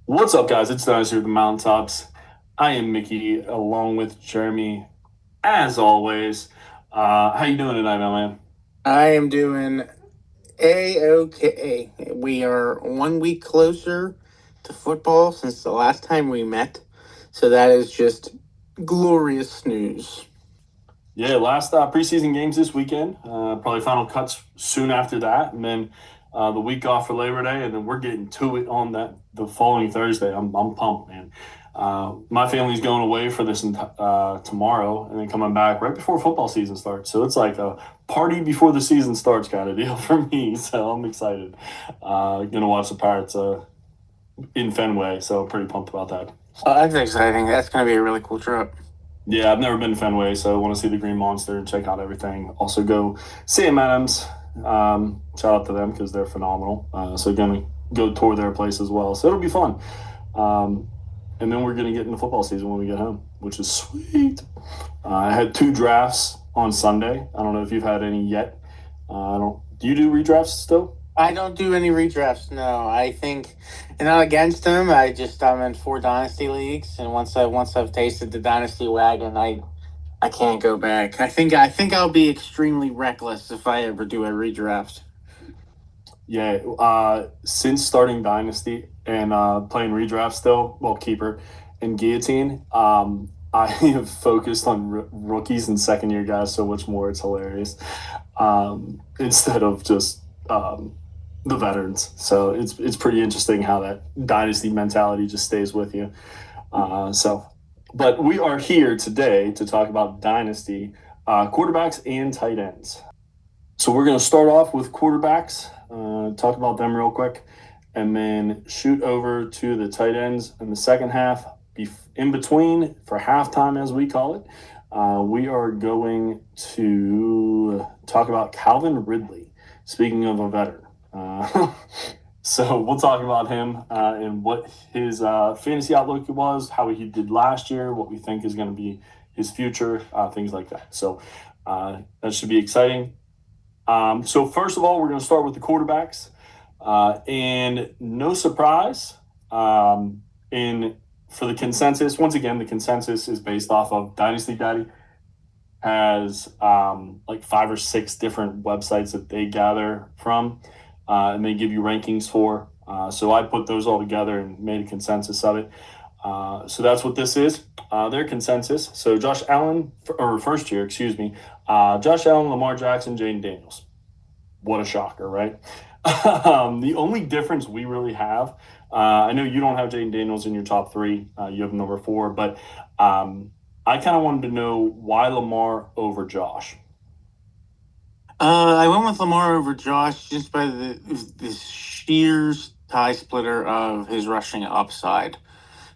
What's up, guys? It's Dynasty with the Mountaintops. I am Mickey, along with Jeremy, as always. How you doing tonight, my man? I am doing A-OK. We are 1 week closer to football since the last time we met. So that is just glorious news. Yeah, last preseason games this weekend. Probably final cuts soon after that, and then the week off for Labor Day, and then we're getting to it on that the following Thursday. I'm pumped, man. My family's going away for this tomorrow, and then coming back right before football season starts. So it's like a party before the season starts kind of deal for me. So I'm excited. Gonna watch the Pirates in Fenway, so I'm pretty pumped about that. That's exciting. That's going to be a really cool trip. Yeah, I've never been to Fenway, so I want to see the Green Monster and check out everything. Also, go see Adams. Shout out to them because they're phenomenal. So, gonna go tour their place as well. So it'll be fun. Um, and then we're gonna get into football season when we get home, which is sweet. I had two drafts on Sunday. I don't know if you've had any yet. I don't. Do you do redrafts still? I don't do any redrafts. No, I think, and not against them. I'm in 4 dynasty leagues, and once I've tasted the dynasty wagon, I can't go back. I think I'll be extremely reckless if I ever do a redraft. Yeah, since starting Dynasty and playing redraft still, well, keeper and guillotine, I have focused on rookies and second year guys so much more. It's hilarious. Instead of just the veterans. So it's pretty interesting how that Dynasty mentality just stays with you. So, but we are here today to talk about Dynasty quarterbacks and tight ends. So we're going to start off with quarterbacks, talk about them real quick, and then shoot over to the tight ends in the second half. In between, for halftime, as we call it, we are going to talk about Calvin Ridley. Speaking of a veteran, so we'll talk about him and what his fantasy outlook was, how he did last year, what we think is going to be his future, things like that. So that should be exciting. So first of all, we're going to start with the quarterbacks, and no surprise, in for the consensus. Once again, the consensus is based off of Dynasty Daddy has like 5 or 6 different websites that they gather from, and they give you rankings for. So I put those all together and made a consensus of it. So that's what this is. Their consensus. So Josh Allen, or first year, excuse me, Josh Allen, Lamar Jackson, Jaden Daniels. What a shocker, right? The only difference we really have, I know you don't have Jaden Daniels in your top three. You have number four, but I kind of wanted to know why Lamar over Josh. I went with Lamar over Josh just by the sheer tie splitter of his rushing upside.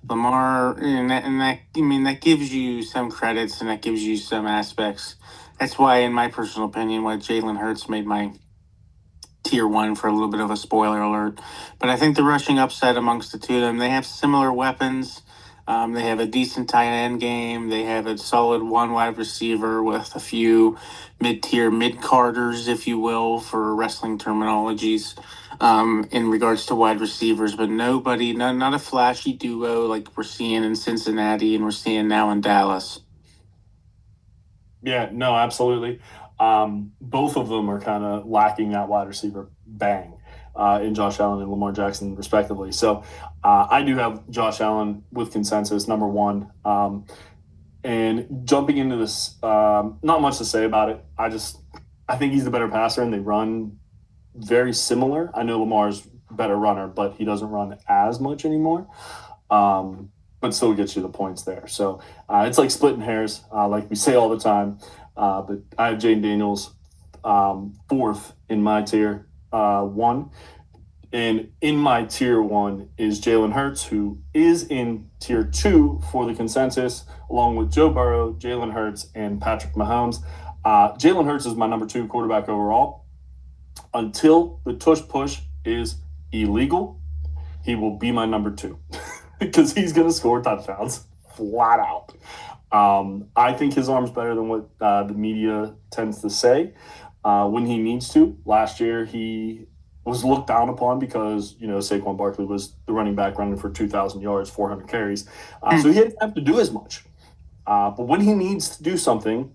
Lamar, I mean, that gives you some credits and that gives you some aspects. That's why, in my personal opinion, why Jalen Hurts made my tier one for a little bit of a spoiler alert. But I think the rushing upside amongst the two of them, they have similar weapons. They have a decent tight end game. They have a solid one wide receiver with a few mid-tier mid-carders, if you will, for wrestling terminologies, in regards to wide receivers. But not a flashy duo like we're seeing in Cincinnati and we're seeing now in Dallas. Yeah, no, absolutely. Both of them are kind of lacking that wide receiver bang in Josh Allen and Lamar Jackson, respectively. So I do have Josh Allen with consensus number one. And jumping into this, not much to say about it. I think he's the better passer, and they run very similar. I know Lamar's better runner, but he doesn't run as much anymore. But still gets you the points there. So it's like splitting hairs, like we say all the time. But I have Jane Daniels fourth in my tier one. And in my tier one is Jalen Hurts, who is in tier two for the consensus, along with Joe Burrow, Jalen Hurts, and Patrick Mahomes. Jalen Hurts is my number two quarterback overall. Until the tush push is illegal, he will be my number two because he's going to score touchdowns flat out. I think his arm's better than what the media tends to say when he needs to. Last year, he was looked down upon because Saquon Barkley was the running back running for 2,000 yards, 400 carries, so he didn't have to do as much. But when he needs to do something,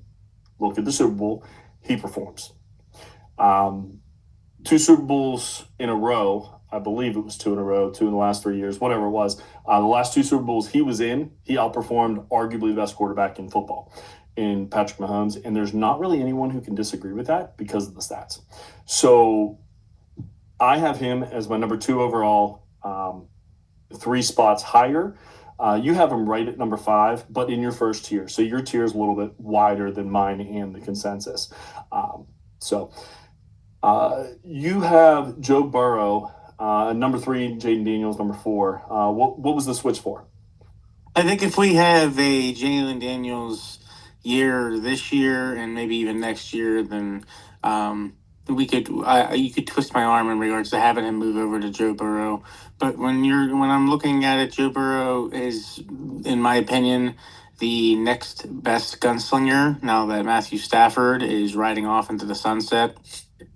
look at the Super Bowl, he performs. Um, Two Super Bowls in a row. I believe it was two in a row, two in the last 3 years, whatever it was. The last two Super Bowls he was in, he outperformed arguably the best quarterback in football, in Patrick Mahomes. And there's not really anyone who can disagree with that because of the stats. So I have him as my number two overall, three spots higher. You have him right at number five, but in your first tier. So your tier is a little bit wider than mine and the consensus. So you have Joe Burrow, number three, Jaden Daniels, number four. What was the switch for? I think if we have a Jalen Daniels year this year and maybe even next year, then we could you could twist my arm in regards to having him move over to Joe Burrow. But when I'm looking at it, Joe Burrow is, in my opinion, the next best gunslinger now that Matthew Stafford is riding off into the sunset.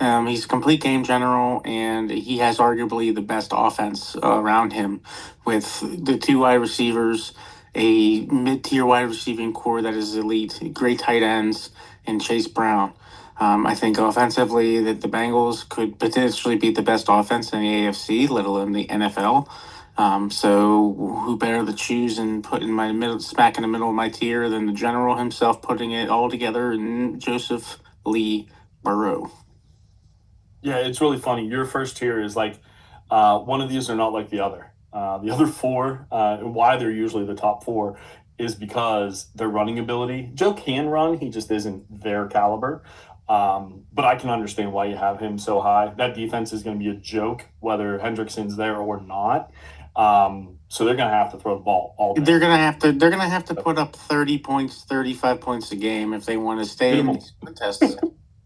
He's a complete game general, and he has arguably the best offense around him with the two wide receivers, a mid-tier wide receiving core that is elite, great tight ends, and Chase Brown. I think offensively that the Bengals could potentially be the best offense in the AFC, let alone the NFL. So who better to choose and put in my middle, smack in the middle of my tier than the general himself, putting it all together in Joseph Lee Burrow. Yeah, it's really funny. Your first tier is like one of these are not like the other. The other four, and why they're usually the top four, is because their running ability. Joe can run, he just isn't their caliber. But I can understand why you have him so high. That defense is going to be a joke, whether Hendrickson's there or not. So they're going to have to throw the ball all day. They're gonna have to put up 30 points, 35 points a game if they want to stay in these contests.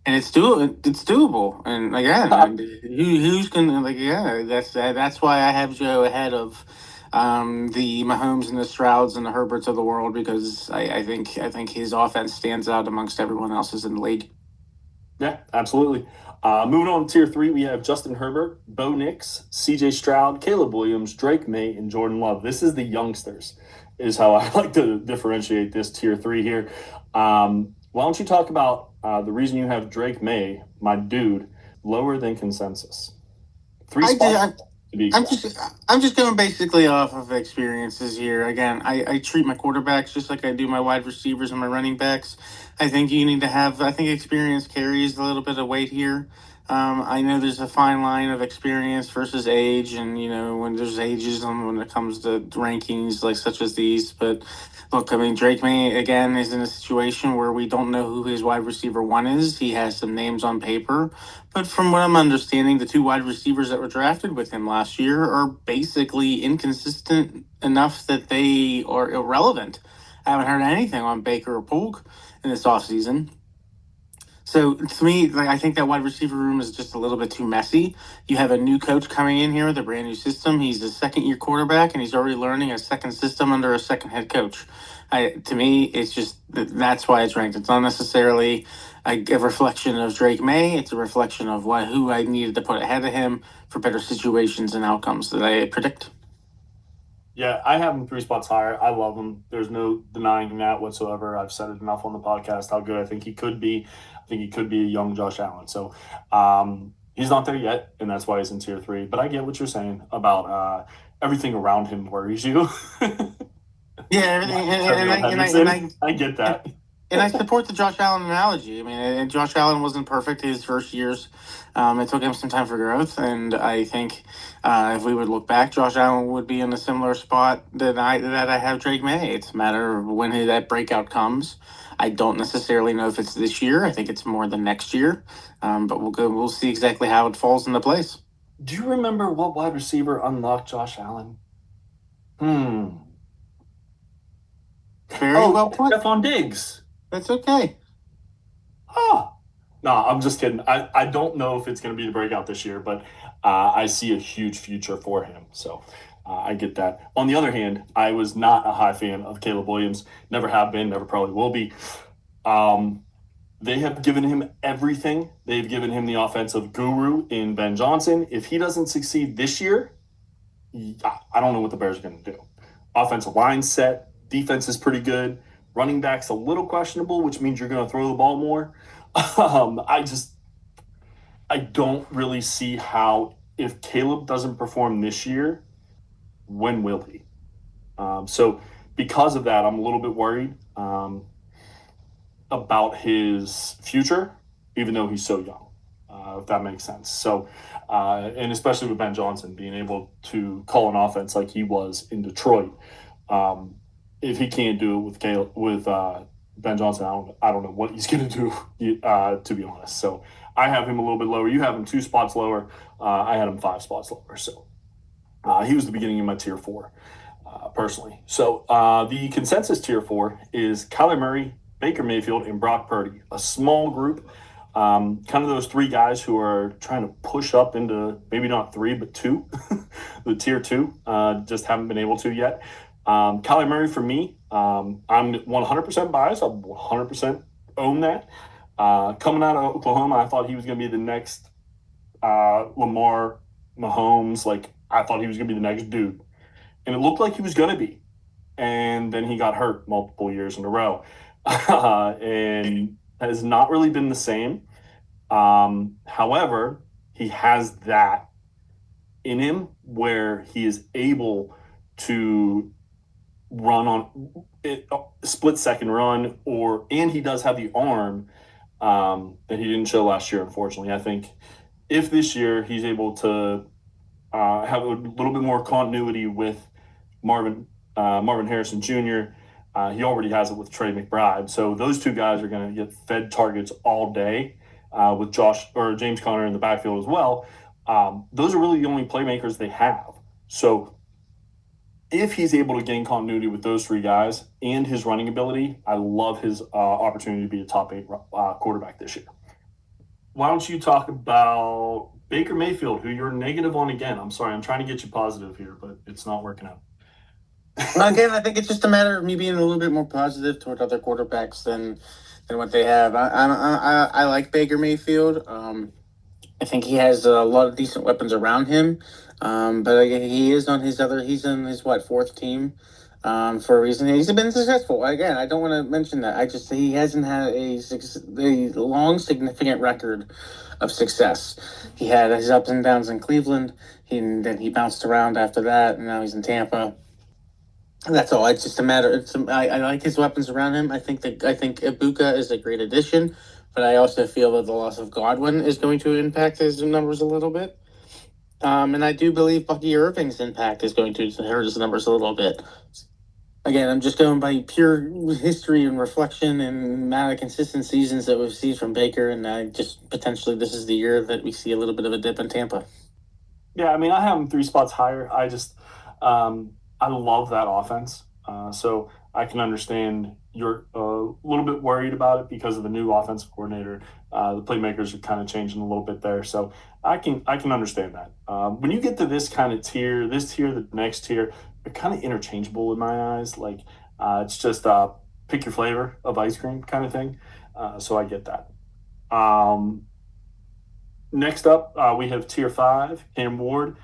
And it's doable. And again, who's gonna like? Yeah, that's why I have Joe ahead of the Mahomes and the Strouds and the Herberts of the world, because I think his offense stands out amongst everyone else's in the league. Yeah, absolutely. Moving on to tier three, we have Justin Herbert, Bo Nix, C.J. Stroud, Caleb Williams, Drake May, and Jordan Love. This is the youngsters, is how I like to differentiate this tier three here. Why don't you talk about the reason you have Drake May, my dude, lower than consensus? Three I did. spots to be I'm exact. just I'm just going basically off of experiences here. Again, I treat my quarterbacks just like I do my wide receivers and my running backs. I think you need to have. I think experience carries a little bit of weight here. I know there's a fine line of experience versus age, and when there's ageism when it comes to rankings like such as these. But look, I mean, Drake May again is in a situation where we don't know who his wide receiver one is. He has some names on paper, but from what I'm understanding, the two wide receivers that were drafted with him last year are basically inconsistent enough that they are irrelevant. I haven't heard anything on Baker or Polk in this offseason. So to me, like, I think that wide receiver room is just a little bit too messy. You have a new coach coming in here with a brand new system. He's a second year quarterback, and he's already learning a second system under a second head coach. To me, it's just that's why it's ranked. It's not necessarily a reflection of Drake May. It's a reflection of who I needed to put ahead of him for better situations and outcomes that I predict. Yeah, I have him three spots higher. I love him. There's no denying that whatsoever. I've said it enough on the podcast how good I think he could be. I think he could be a young Josh Allen. So he's not there yet, and that's why he's in tier three. But I get what you're saying about everything around him worries you. Yeah, everything, I get that. and I support the Josh Allen analogy. I mean, Josh Allen wasn't perfect his first years. It took him some time for growth, and I think if we would look back, Josh Allen would be in a similar spot that I have Drake May. It's a matter of when that breakout comes. I don't necessarily know if it's this year. I think it's more the next year, but we'll see exactly how it falls into place. Do you remember what wide receiver unlocked Josh Allen? Hmm. Very Oh, well put. Stephon Diggs. That's okay. Ah, no, I'm just kidding. I don't know if it's going to be the breakout this year, but I see a huge future for him. So I get that. On the other hand, I was not a high fan of Caleb Williams. Never have been, never probably will be. Um, They have given him everything. They've given him the offensive guru in Ben Johnson. If he doesn't succeed this year, I don't know what the Bears are going to do. Offensive line set, defense is pretty good. Running back's a little questionable, which means you're going to throw the ball more. I don't really see how, if Caleb doesn't perform this year, when will he? So because of that, I'm a little bit worried about his future, even though he's so young, if that makes sense. So, and especially with Ben Johnson being able to call an offense like he was in Detroit, um, if he can't do it with Ben Johnson, I don't know what he's going to do, to be honest. So I have him a little bit lower. You have him 2 spots lower. I had him 5 spots lower. So he was the beginning of my tier four, personally. So the consensus tier four is Kyler Murray, Baker Mayfield, and Brock Purdy. A small group, kind of those three guys who are trying to push up into maybe not three, but two, the tier two. Just haven't been able to yet. Kyler Murray for me, I'm 100% biased. I 100% own that. Coming out of Oklahoma, I thought he was going to be the next Lamar Mahomes. Like, I thought he was going to be the next dude. And it looked like he was going to be. And then he got hurt multiple years in a row. And has not really been the same. However, he has that in him where he is able to run on it, split second run, and he does have the arm that he didn't show last year, unfortunately. I think if this year he's able to have a little bit more continuity with Marvin Harrison Jr., he already has it with Trey McBride. So those two guys are going to get fed targets all day, with Josh or James Conner in the backfield as well. Those are really the only playmakers they have. So if he's able to gain continuity with those three guys and his running ability, I love his opportunity to be a top 8 quarterback this year. Why don't you talk about Baker Mayfield, who you're negative on again? I'm sorry, I'm trying to get you positive here, but it's not working out. Again, I think it's just a matter of me being a little bit more positive toward other quarterbacks than what they have. I like Baker Mayfield. I think he has a lot of decent weapons around him, but again, he's on his what, fourth team, for a reason. He's been successful. Again, I don't want to mention that. He hasn't had a long significant record of success. He had his ups and downs in Cleveland. And then he bounced around after that, and now he's in Tampa. That's all. It's just a matter. I like his weapons around him. I think Ibuka is a great addition, but I also feel that the loss of Godwin is going to impact his numbers a little bit. And I do believe Bucky Irving's impact is going to hurt his numbers a little bit. Again, I'm just going by pure history and reflection and amount of consistent seasons that we've seen from Baker, and I just potentially this is the year that we see a little bit of a dip in Tampa. Yeah, I mean, I have him 3 spots higher. I love that offense. So I can understand you're a little bit worried about it because of the new offensive coordinator. The playmakers are kind of changing a little bit there. So I can understand that. When you get to this kind of tier, the next tier, they're kind of interchangeable in my eyes. Like, it's just pick your flavor of ice cream kind of thing. So I get that. Um, Next up, we have tier five, Cameron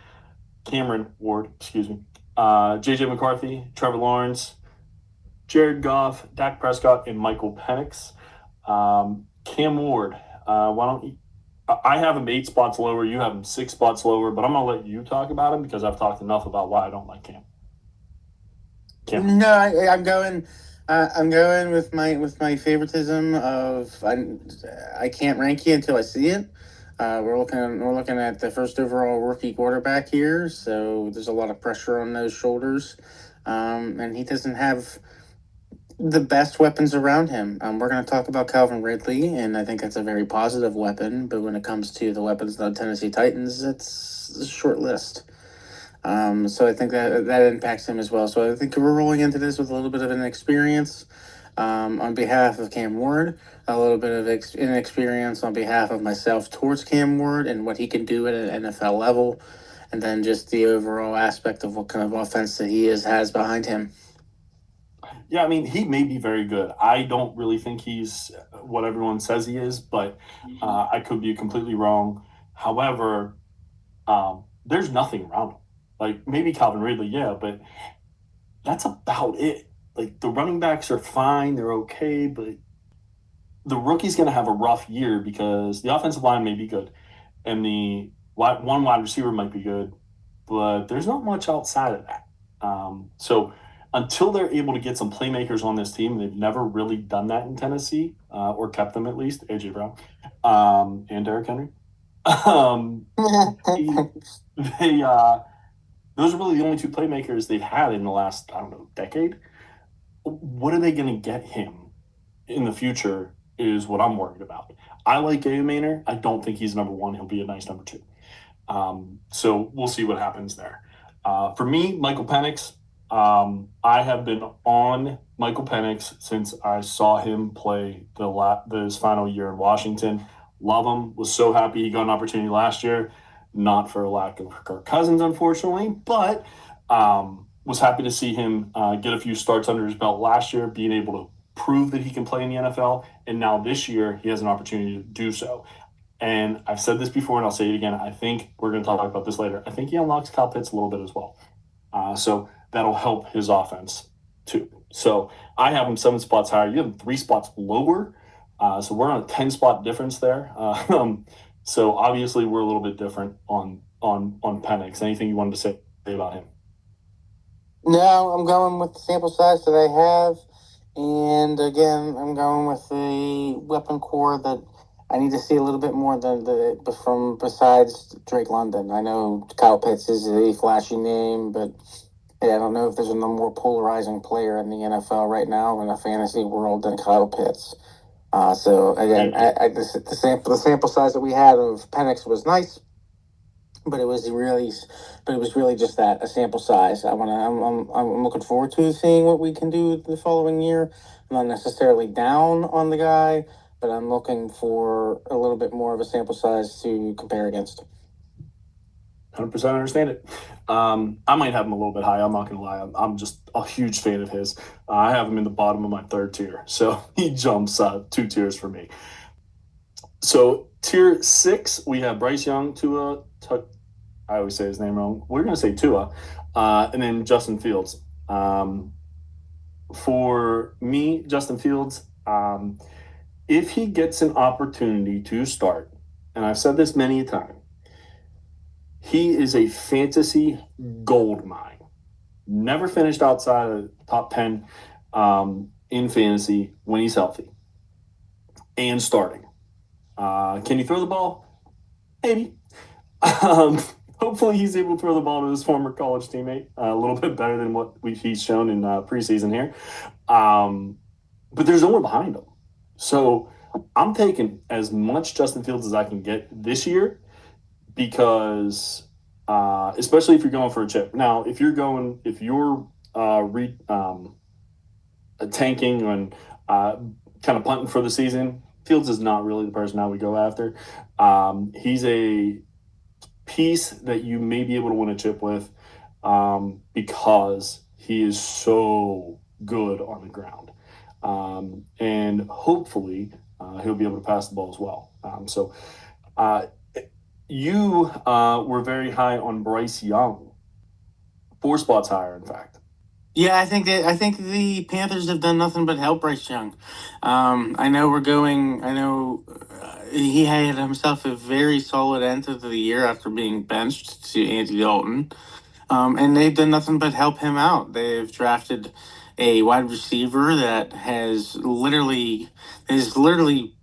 Ward, excuse me, JJ McCarthy, Trevor Lawrence, Jared Goff, Dak Prescott, and Michael Penix. Cam Ward, why don't you? I have him 8 spots lower. You have him 6 spots lower, but I'm gonna let you talk about him because I've talked enough about why I don't like Cam. No, I'm going with my favoritism of I can't rank you until I see it. We're looking at the first overall rookie quarterback here, so there's a lot of pressure on those shoulders, and he doesn't have the best weapons around him. We're going to talk about Calvin Ridley, and I think that's a very positive weapon. But when it comes to the weapons of the Tennessee Titans, it's a short list. So I think that impacts him as well. So I think we're rolling into this with a little bit of inexperience, on behalf of Cam Ward, a little bit of inexperience on behalf of myself towards Cam Ward and what he can do at an NFL level, and then just the overall aspect of what kind of offense that has behind him. Yeah, I mean, he may be very good. I don't really think he's what everyone says he is, but I could be completely wrong. However, there's nothing around him. Like maybe Calvin Ridley, yeah, but that's about it. Like the running backs are fine, they're okay, but the rookie's going to have a rough year because the offensive line may be good and one wide receiver might be good, but there's not much outside of that. So until they're able to get some playmakers on this team, they've never really done that in Tennessee, or kept them at least. AJ Brown, and Derrick Henry. Um, they, they those are really the only two playmakers they've had in the last, I don't know, decade. What are they going to get him in the future is what I'm worried about. I like Gary Maynard. I don't think he's number one. He'll be a nice number two. So we'll see what happens there. For me, Michael Penix, I have been on Michael Penix since I saw him play this final year in Washington. Love him. Was so happy he got an opportunity last year. Not for a lack of Kirk Cousins, unfortunately, but was happy to see him get a few starts under his belt last year, being able to prove that he can play in the NFL. And now this year, he has an opportunity to do so. And I've said this before, and I'll say it again. I think we're going to talk about this later. I think he unlocks Kyle Pitts a little bit as well. So that'll help his offense too. So I have him 7 spots higher. You have him 3 spots lower. So we're on a 10 spot difference there. So obviously we're a little bit different on Penix. Anything you wanted to say about him? No, I'm going with the sample size that I have. And again, I'm going with the weapon core that I need to see a little bit more than from besides Drake London. I know Kyle Pitts is a flashy name, but hey, I don't know if there's a more polarizing player in the NFL right now in the fantasy world than Kyle Pitts. So again, the sample size that we had of Penix was nice, but it was really just that, a sample size. I'm looking forward to seeing what we can do the following year. I'm not necessarily down on the guy, but I'm looking for a little bit more of a sample size to compare against. 100% understand it. I might have him a little bit high. I'm not going to lie. I'm just a huge fan of his. I have him in the bottom of my third tier. So he jumps 2 tiers for me. So tier 6, we have Bryce Young, Tua. I always say his name wrong. We're going to say Tua. And then Justin Fields. For me, Justin Fields, if he gets an opportunity to start, and I've said this many a time, he is a fantasy gold mine. Never finished outside of top 10 in fantasy when he's healthy and starting. Can he throw the ball? Maybe. Um, Hopefully, he's able to throw the ball to his former college teammate a little bit better than what he's shown in preseason here. But there's no one behind him. So I'm taking as much Justin Fields as I can get this year because, especially if you're going for a chip. Now, if you're tanking and kind of punting for the season, Fields is not really the person I would go after. He's a piece that you may be able to win a chip with because he is so good on the ground. And hopefully he'll be able to pass the ball as well. Uh, you were very high on Bryce Young, 4 spots higher, in fact. Yeah, I think the Panthers have done nothing but help Bryce Young. I know we're going. I know he had himself a very solid end of the year after being benched to Andy Dalton. And they've done nothing but help him out. They've drafted a wide receiver that is literally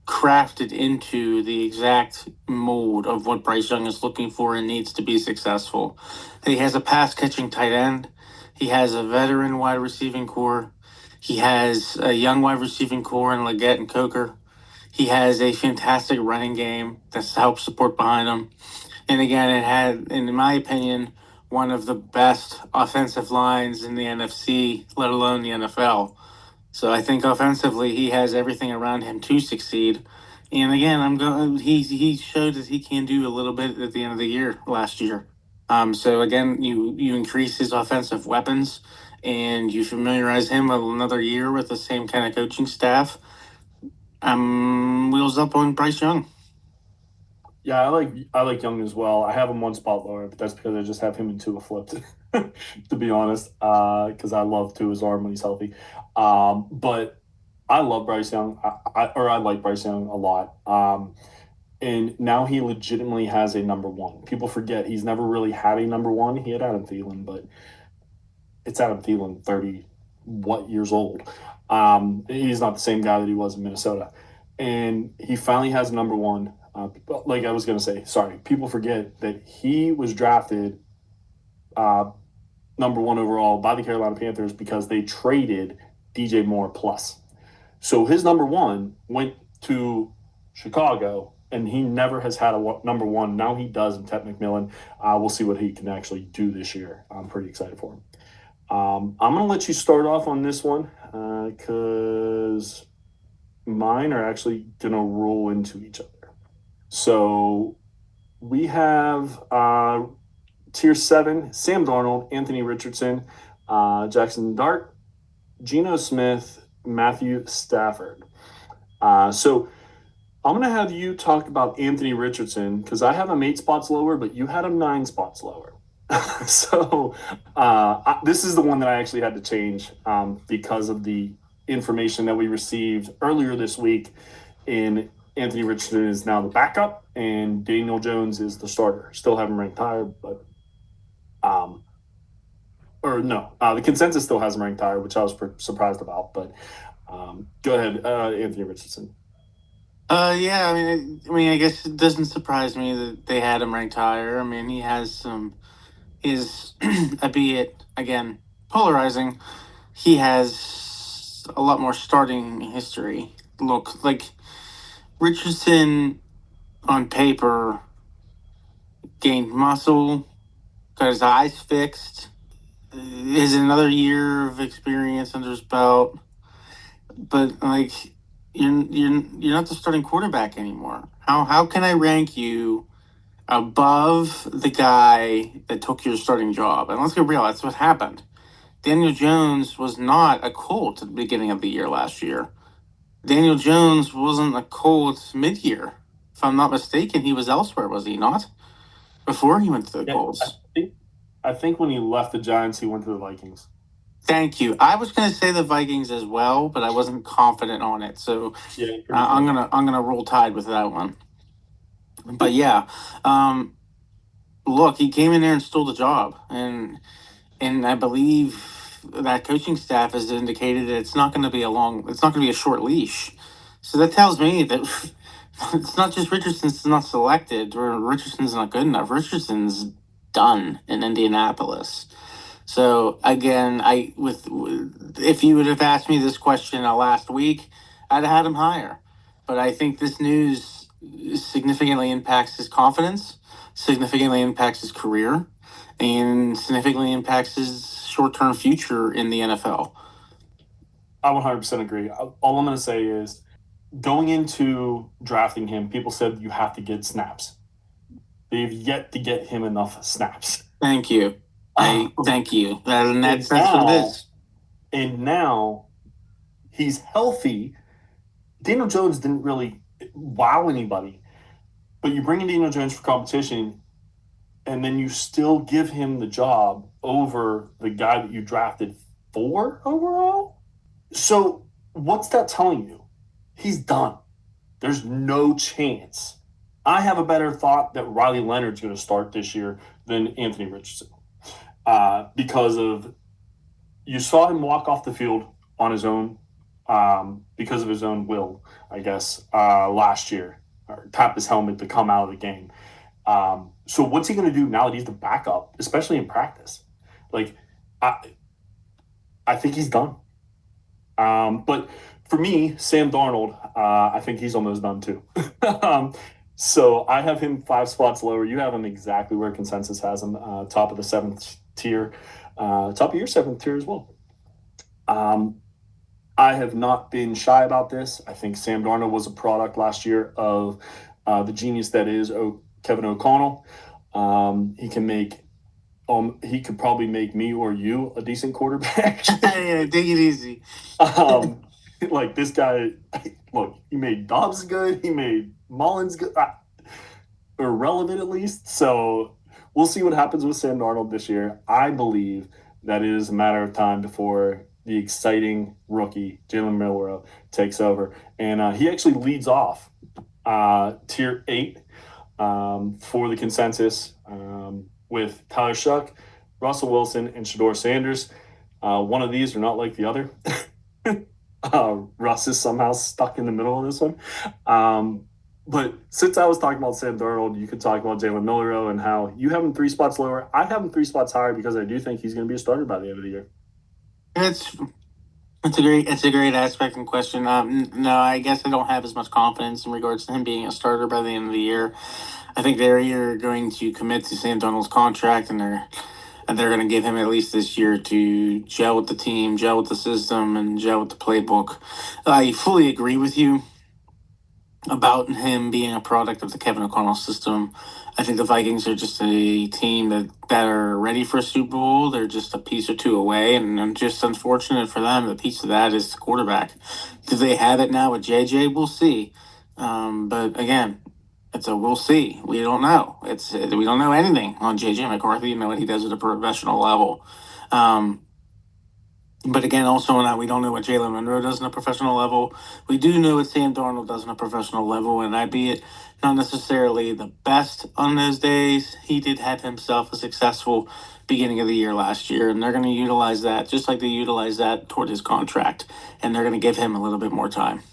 crafted into the exact mold of what Bryce Young is looking for and needs to be successful. He has a pass catching tight end. He has a veteran wide receiving core. He has a young wide receiving core in Leggett and Coker. He has a fantastic running game that's helped support behind him. And again, it had, in my opinion, one of the best offensive lines in the NFC, let alone the NFL. So I think offensively, he has everything around him to succeed. And again, I'm going. He showed that he can do a little bit at the end of the year last year. So again, you increase his offensive weapons, and you familiarize him with another year with the same kind of coaching staff. Wheels up on Bryce Young. Yeah, I like Young as well. I have him one spot lower, but that's because I just have him in Tua flipped, to be honest. Because I love Tua's arm when he's healthy. But I love Bryce Young. I like Bryce Young a lot. And now he legitimately has a number one. People forget he's never really had a number one. He had Adam Thielen, but it's Adam Thielen, 30 what years old. He's not the same guy that he was in Minnesota. And he finally has number one. Like I was going to say, sorry, people forget that he was drafted uh, number one overall by the Carolina Panthers because they traded DJ Moore plus. So his number one went to Chicago, and he never has had a number one. Now he does in Ted McMillan. We'll see what he can actually do this year. I'm pretty excited for him. I'm going to let you start off on this one because mine are actually going to roll into each other. So we have tier seven: Sam Darnold, Anthony Richardson, Jackson Dart, Geno Smith, Matthew Stafford. So I'm going to have you talk about Anthony Richardson because I have him 8 spots lower, but you had him 9 spots lower. So this is the one that I actually had to change because of the information that we received earlier this week. In Anthony Richardson is now the backup, and Daniel Jones is the starter. Still haven't ranked higher, but um, or no, the consensus still has him ranked higher, which I was surprised about. But go ahead, Anthony Richardson. Yeah, I guess it doesn't surprise me that they had him ranked higher. I mean, he has some his, albeit again polarizing. He has a lot more starting history. Look, like Richardson on paper gained muscle, got his eyes fixed, is another year of experience under his belt, but like you're not the starting quarterback anymore. How can I rank you above the guy that took your starting job? And let's get real, that's what happened. Daniel Jones was not a Colt at the beginning of the year last year. Daniel Jones wasn't a Colt mid-year. If I'm not mistaken, he was elsewhere, was he not? Before he went to the Yeah, Colts. I think when he left the Giants, he went to the Vikings. Thank you. I was going to say the Vikings as well, but I wasn't confident on it, so Yeah, pretty sure. I'm gonna roll Tide with that one. But yeah, look, he came in there and stole the job, and I believe that coaching staff has indicated that it's not going to be a short leash. So that tells me that it's not just Richardson's not selected or Richardson's not good enough. Richardson's done in Indianapolis. So again, if you would have asked me this question last week, I'd have had him higher. But I think this news significantly impacts his confidence, significantly impacts his career, and significantly impacts his short-term future in the NFL. I 100% agree. All I'm going to say is going into drafting him, people said you have to get snaps. They've yet to get him enough snaps. Thank you. I thank you. And And that's what it now, is. and now he's healthy. Daniel Jones didn't really wow anybody, but you bring in Daniel Jones for competition, and then you still give him the job over the guy that you drafted 4 overall. So what's that telling you? He's done. There's no chance. I have a better thought that Riley Leonard's going to start this year than Anthony Richardson because of you saw him walk off the field on his own because of his own will, I guess, last year, or tap his helmet to come out of the game. So what's he going to do now that he's the backup, especially in practice? Like, I, I think he's done. But for me, Sam Darnold, I think he's almost done too. So I have him 5 spots lower. You have him exactly where consensus has him, top of the seventh tier, top of your seventh tier as well. Um, I have not been shy about this. I think Sam Darnold was a product last year of the genius that is Kevin O'Connell. He can make he could probably make me or you a decent quarterback. Yeah, take it easy. um, like this guy, look, he made Dobbs good, he made Mullins good, or relevant at least. So we'll see what happens with Sam Darnold this year. I believe that it is a matter of time before the exciting rookie Jalen Milroe takes over, and he actually leads off tier 8 for the consensus with Tyler Shuck, Russell Wilson, and Shador Sanders. One of these are not like the other. Russ is somehow stuck in the middle of this one. But since I was talking about Sam Darnold, you could talk about Jalen Milroe and how you have him 3 spots lower. I have him 3 spots higher because I do think he's going to be a starter by the end of the year. It's it's a great aspect and question. No, I guess I don't have as much confidence in regards to him being a starter by the end of the year. I think they're either going to commit to Sam Darnold's contract, and they're going to give him at least this year to gel with the team, gel with the system, and gel with the playbook. I fully agree with you about him being a product of the Kevin O'Connell system. I think the Vikings are just a team that are ready for a Super Bowl. They're just a piece or two away, and I'm just unfortunate for them. The piece of that is the quarterback. Do they have it now with JJ? We'll see. But again, it's a we'll see. We don't know. We don't know anything on JJ McCarthy and what he does at a professional level. But again, also on that, we don't know what Jalen Monroe does on a professional level. We do know what Sam Darnold does on a professional level, and I be it not necessarily the best on those days, he did have himself a successful beginning of the year last year, and they're going to utilize that just like they utilize that toward his contract, and they're going to give him a little bit more time.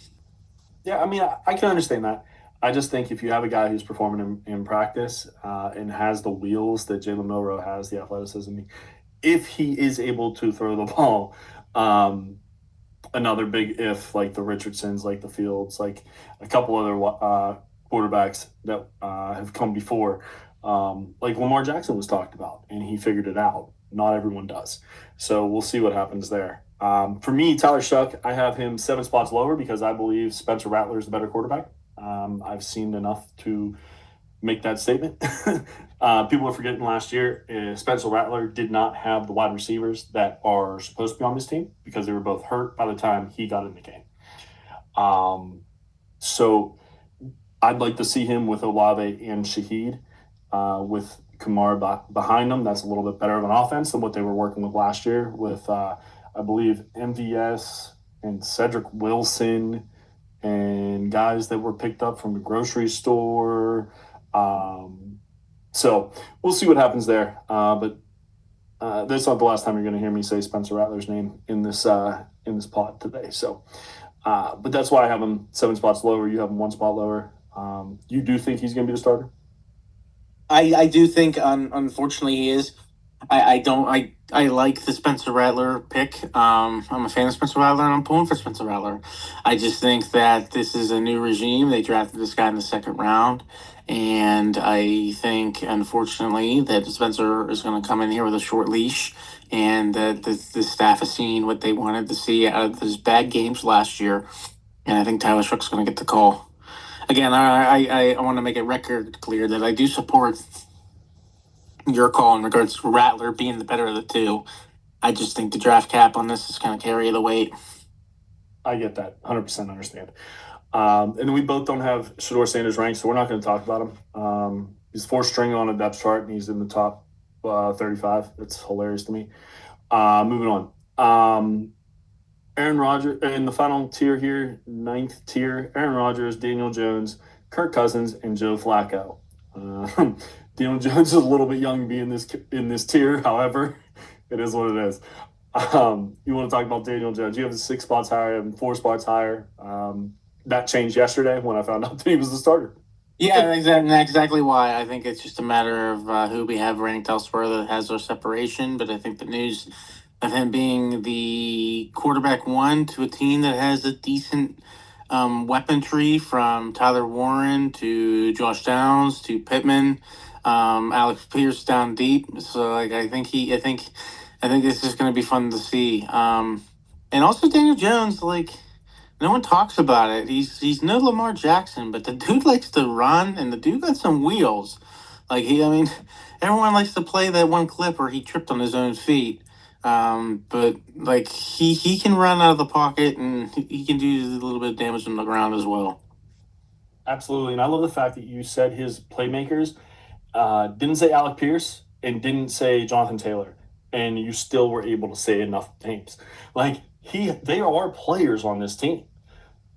Yeah, I mean, I can understand that. I just think if you have a guy who's performing in practice and has the wheels that Jalen Milroe has, the athleticism, if he is able to throw the ball, another big if, like the Richardsons, like the Fields, like a couple other quarterbacks that have come before, like Lamar Jackson was talked about, and he figured it out. Not everyone does. So we'll see what happens there. For me, Tyler Shuck, I have him 7 spots lower because I believe Spencer Rattler is the better quarterback. I've seen enough to make that statement. People are forgetting last year, Spencer Rattler did not have the wide receivers that are supposed to be on this team because they were both hurt by the time he got in the game. So I'd like to see him with Olave and Shaheed, with Kamar behind them. That's a little bit better of an offense than what they were working with last year with, I believe, MVS and Cedric Wilson and guys that were picked up from the grocery store. So we'll see what happens there. But that's not the last time you're going to hear me say Spencer Rattler's name in this pod today. So, but that's why I have him 7 spots lower. You have him 1 spot lower. You do think he's going to be the starter? I do think, unfortunately, he is. I don't I like the Spencer Rattler pick. I'm a fan of Spencer Rattler, and I'm pulling for Spencer Rattler. I just think that this is a new regime. They drafted this guy in the second round, and I think, unfortunately, that Spencer is going to come in here with a short leash, and that the staff has seen what they wanted to see out of those bad games last year, and I think Tyler Shook's going to get the call. Again, I want to make a record clear that I do support your call in regards to Rattler being the better of the two. I just think the draft cap on this is going to carry the weight. I get that. 100% understand. And we both don't have Shador Sanders ranked, so we're not going to talk about him. He's 4th string on a depth chart, and he's in the top 35. It's hilarious to me. Moving on. Aaron Rodgers in the final tier here, 9th tier. Aaron Rodgers, Daniel Jones, Kirk Cousins, and Joe Flacco. Daniel Jones is a little bit young to be in this tier. However, it is what it is. You want to talk about Daniel Jones? You have 6 spots higher, and 4 spots higher. That changed yesterday when I found out that he was the starter. Yeah, exactly why. I think it's just a matter of who we have ranked elsewhere that has our separation. But I think the news of him being the quarterback one to a team that has a decent weaponry from Tyler Warren to Josh Downs to Pittman, Alex Pierce down deep. So like I think this is going to be fun to see. And also Daniel Jones, like no one talks about it. He's no Lamar Jackson, but the dude likes to run, and the dude got some wheels. Like I mean, everyone likes to play that one clip where he tripped on his own feet. But like he can run out of the pocket and he can do a little bit of damage on the ground as well. Absolutely. And I love the fact that you said his playmakers didn't say Alec Pierce and didn't say Jonathan Taylor, and you still were able to say enough names. Like they are players on this team.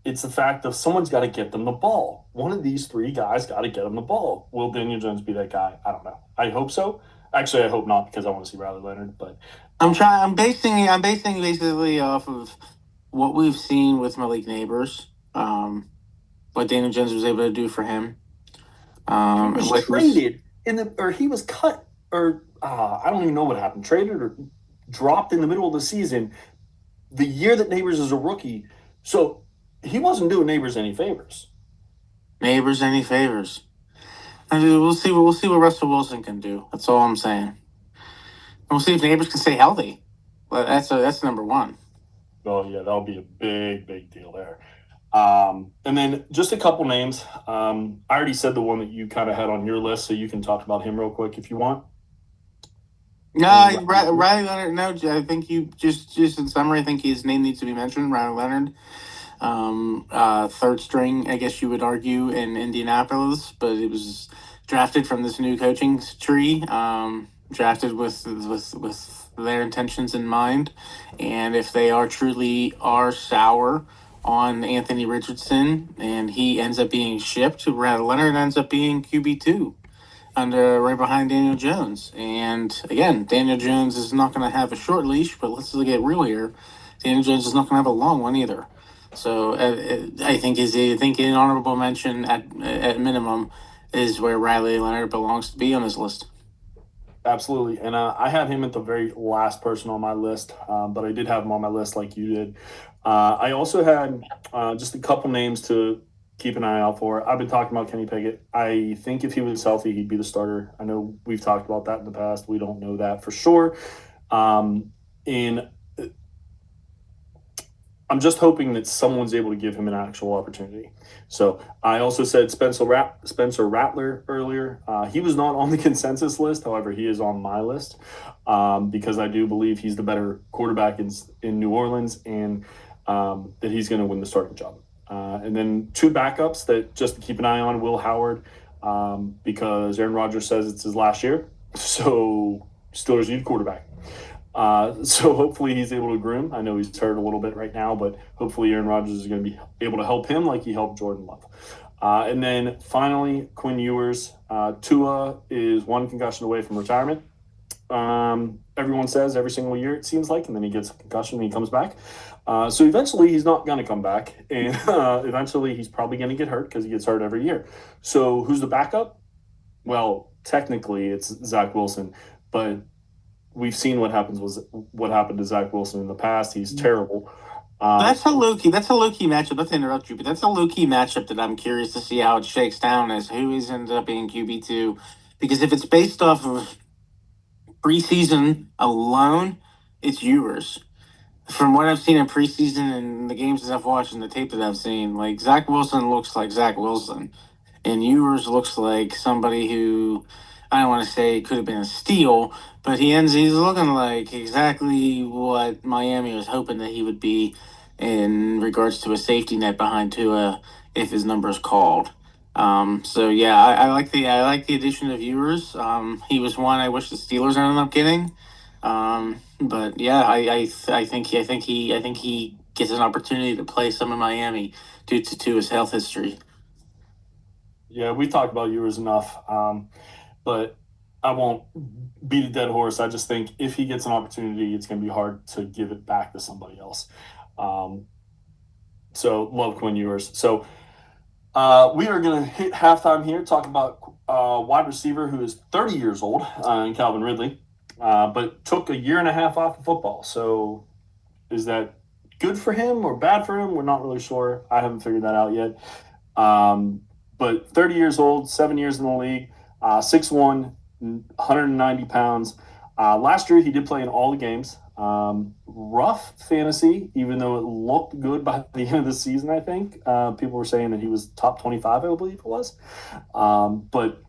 It's the fact of someone's got to get them the ball. One of these three guys got to get them the ball. Will Daniel Jones be that guy? I don't know. I hope so. Actually, I hope not because I want to see Riley Leonard. But I'm basing basically off of what we've seen with Malik Neighbors. What Daniel Jones was able to do for him. he was What was traded or he was cut, or I don't even know what happened. Traded or dropped in the middle of the season, the year that Neighbors is a rookie. So he wasn't doing Neighbors any favors. Neighbors any favors? I mean, we'll see. We'll see what Russell Wilson can do. That's all I'm saying. We'll see if Neighbors can stay healthy. Well, that's number one. Oh yeah, that'll be a big deal there. And then just a couple names. I already said the one that you kind of had on your list, so you can talk about him real quick if you want. No, And Riley Leonard. No, I think you just in summary. I think his name needs to be mentioned. Riley Leonard, third string, I guess you would argue, in Indianapolis, but it was drafted from this new coaching tree. Drafted with their intentions in mind, and if they are truly are sour on Anthony Richardson, and he ends up being shipped, Riley Leonard ends up being QB2 under right behind Daniel Jones. And again, Daniel Jones is not going to have a short leash, but let's get real here. Daniel Jones is not going to have a long one either. So I think an honorable mention at minimum is where Riley Leonard belongs to be on this list. absolutely. And I had him at the very last person on my list, but I did have him on my list like you did. I also had just a couple names to keep an eye out for. I've been talking about Kenny Pickett. I think if he was healthy, he'd be the starter. I know we've talked about that in the past. We don't know that for sure. In I'm just hoping that someone's able to give him an actual opportunity. So I also said Spencer Rattler earlier. He was not on the consensus list. However, he is on my list because I do believe he's the better quarterback in New Orleans, and that he's going to win the starting job. And then two backups that just to keep an eye on: Will Howard, because Aaron Rodgers says it's his last year. So Steelers need a quarterback. So hopefully he's able to groom. I know he's hurt a little bit right now, but hopefully Aaron Rodgers is going to be able to help him like he helped Jordan Love. And then finally, Quinn Ewers. Tua is one concussion away from retirement. Everyone says every single year it seems like, and then he gets a concussion and he comes back. So eventually he's not going to come back, and eventually he's probably going to get hurt because he gets hurt every year. So who's the backup? Well, technically it's Zach Wilson, but we've seen what happened to Zach Wilson in the past. He's terrible. That's a low key. That's a low key matchup. Not to interrupt you, but that's a low key matchup that I'm curious to see how it shakes down as who is ends up being QB2. Because if it's based off of preseason alone, it's Ewers. From what I've seen in preseason and the games that I've watched and the tape that I've seen, like Zach Wilson looks like Zach Wilson, and Ewers looks like somebody who I don't want to say could have been a steal, but he's looking like exactly what Miami was hoping that he would be in regards to a safety net behind Tua if his number is called. So yeah, I like the addition of Ewers. He was one I wish the Steelers ended up getting. But yeah, I think he gets an opportunity to play some in Miami due to his health history. Yeah, we talked about Ewers enough, but I won't beat a dead horse. I just think if he gets an opportunity, it's going to be hard to give it back to somebody else. Um, so love Quinn Ewers. So we are going to hit halftime here, talk about wide receiver who is 30 years old, in Calvin Ridley, but took a year and a half off of football. So is that good for him or bad for him? We're not really sure. I haven't figured that out yet. But 30 years old, 7 years in the league, 6'1", 190 pounds. Last year, he did play in all the games. Rough fantasy, even though it looked good by the end of the season, I think. People were saying that he was top 25, I believe it was. But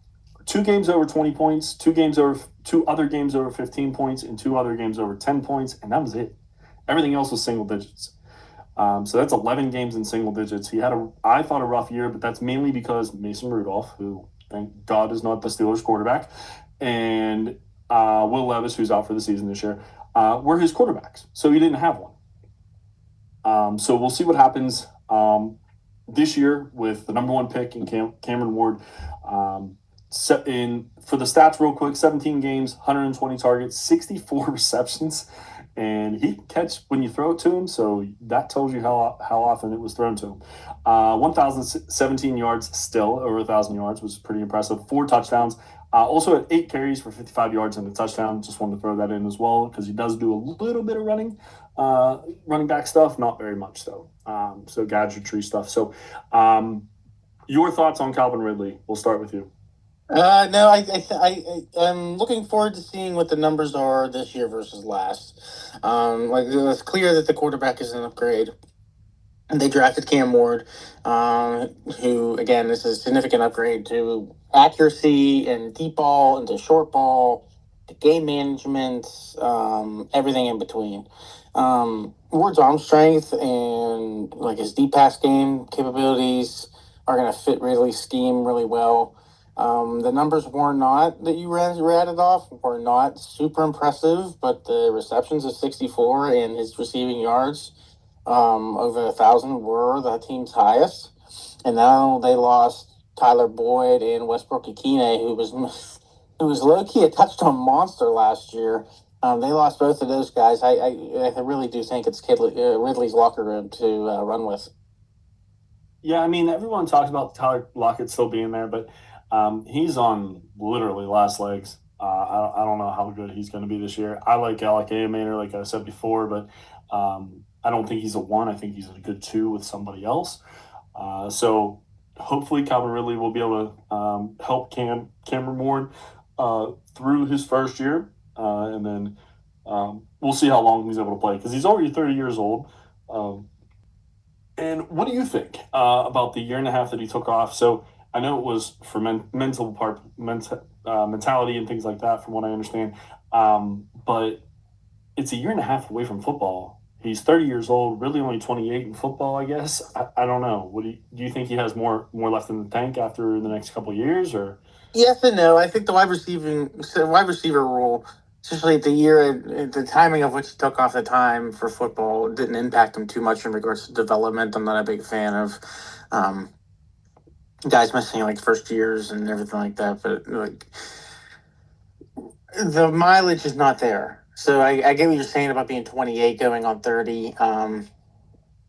two games over 20 points, two other games over 15 points, and two other games over 10 points, and that was it. Everything else was single digits. So that's 11 games in single digits. He had I thought, a rough year, but that's mainly because Mason Rudolph, who thank God is not the Steelers quarterback, and Will Levis, who's out for the season this year, were his quarterbacks. So he didn't have one. So we'll see what happens this year with the number one pick in Cameron Ward. For the stats, real quick: 17 games, 120 targets, 64 receptions, and he can catch when you throw it to him. So that tells you how often it was thrown to him. 1,017 yards, still over 1,000 yards, was pretty impressive. 4 touchdowns. Also had 8 carries for 55 yards and a touchdown. Just wanted to throw that in as well because he does do a little bit of running back stuff, not very much though. So gadgetry stuff. So, your thoughts on Calvin Ridley? We'll start with you. No, I'm looking forward to seeing what the numbers are this year versus last. It's clear that the quarterback is an upgrade. And they drafted Cam Ward, who, again, this is a significant upgrade to accuracy and deep ball into short ball, to game management, everything in between. Ward's arm strength and his deep pass game capabilities are going to fit Ridley's scheme really well. The numbers were not that you ratted off were not super impressive, but the receptions of 64 and his receiving yards over 1,000 were the team's highest. And now they lost Tyler Boyd and Westbrook Akine, who was low key a touchdown monster last year. They lost both of those guys. I really do think it's Ridley's locker room to run with. Yeah, I mean, everyone talks about Tyler Lockett still being there, but he's on literally last legs. I don't know how good he's going to be this year. I like Alec Ayemater, like I said before, but I don't think he's a one. I think he's a good two with somebody else. So hopefully Calvin Ridley will be able to help Cameron Ward through his first year, and then we'll see how long he's able to play because he's already 30 years old. And what do you think about the year and a half that he took off? So I know it was for mentality and things like that, from what I understand. But it's a year and a half away from football. He's 30 years old, really only 28 in football, I guess. I don't know. What do you think he has more left in the tank after the next couple of years, or? Yes and no. I think the wide receiver rule, especially the timing of which he took off the time for football, didn't impact him too much in regards to development. I'm not a big fan of um, guys missing first years and everything like that, but the mileage is not there. So I get what you're saying about being 28 going on 30.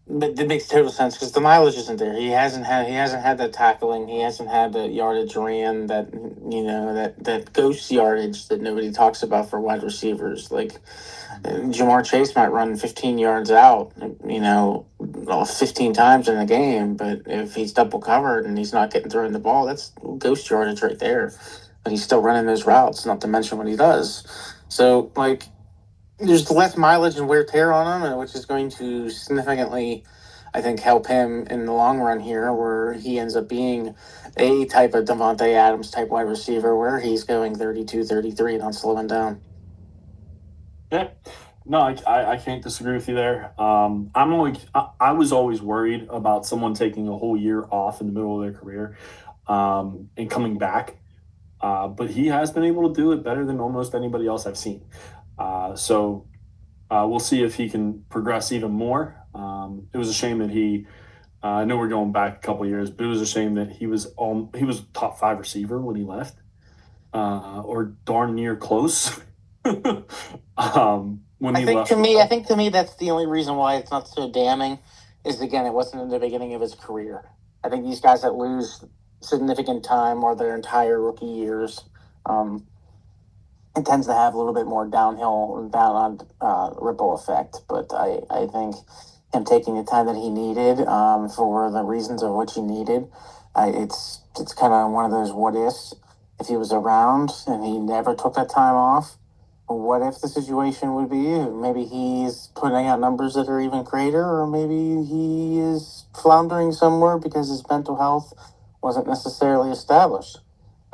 But that makes total sense because the mileage isn't there. He hasn't had that tackling. He hasn't had that yardage ran, that ghost yardage that nobody talks about for wide receivers. Jamar Chase might run 15 yards out, 15 times in a game, but if he's double covered and he's not getting thrown the ball, that's ghost yardage right there. But he's still running those routes, not to mention what he does. So there's less mileage and wear tear on him, which is going to significantly, I think, help him in the long run here, where he ends up being a type of Devontae Adams type wide receiver, where he's going 32, 33 and not slowing down. Yeah, no, I can't disagree with you there. I was always worried about someone taking a whole year off in the middle of their career, and coming back. But he has been able to do it better than almost anybody else I've seen. So we'll see if he can progress even more. It was a shame that I know we're going back a couple years, but it was a shame that he was top 5 receiver when he left, or darn near close. When he left. I think to me that's the only reason why it's not so damning. Is again, it wasn't in the beginning of his career. I think these guys that lose significant time or their entire rookie years, it tends to have a little bit more down on ripple effect. But I think him taking the time that he needed for the reasons of which he needed, it's kind of one of those what ifs. If he was around and he never took that time off, what if the situation would be maybe he's putting out numbers that are even greater, or maybe he is floundering somewhere because his mental health wasn't necessarily established.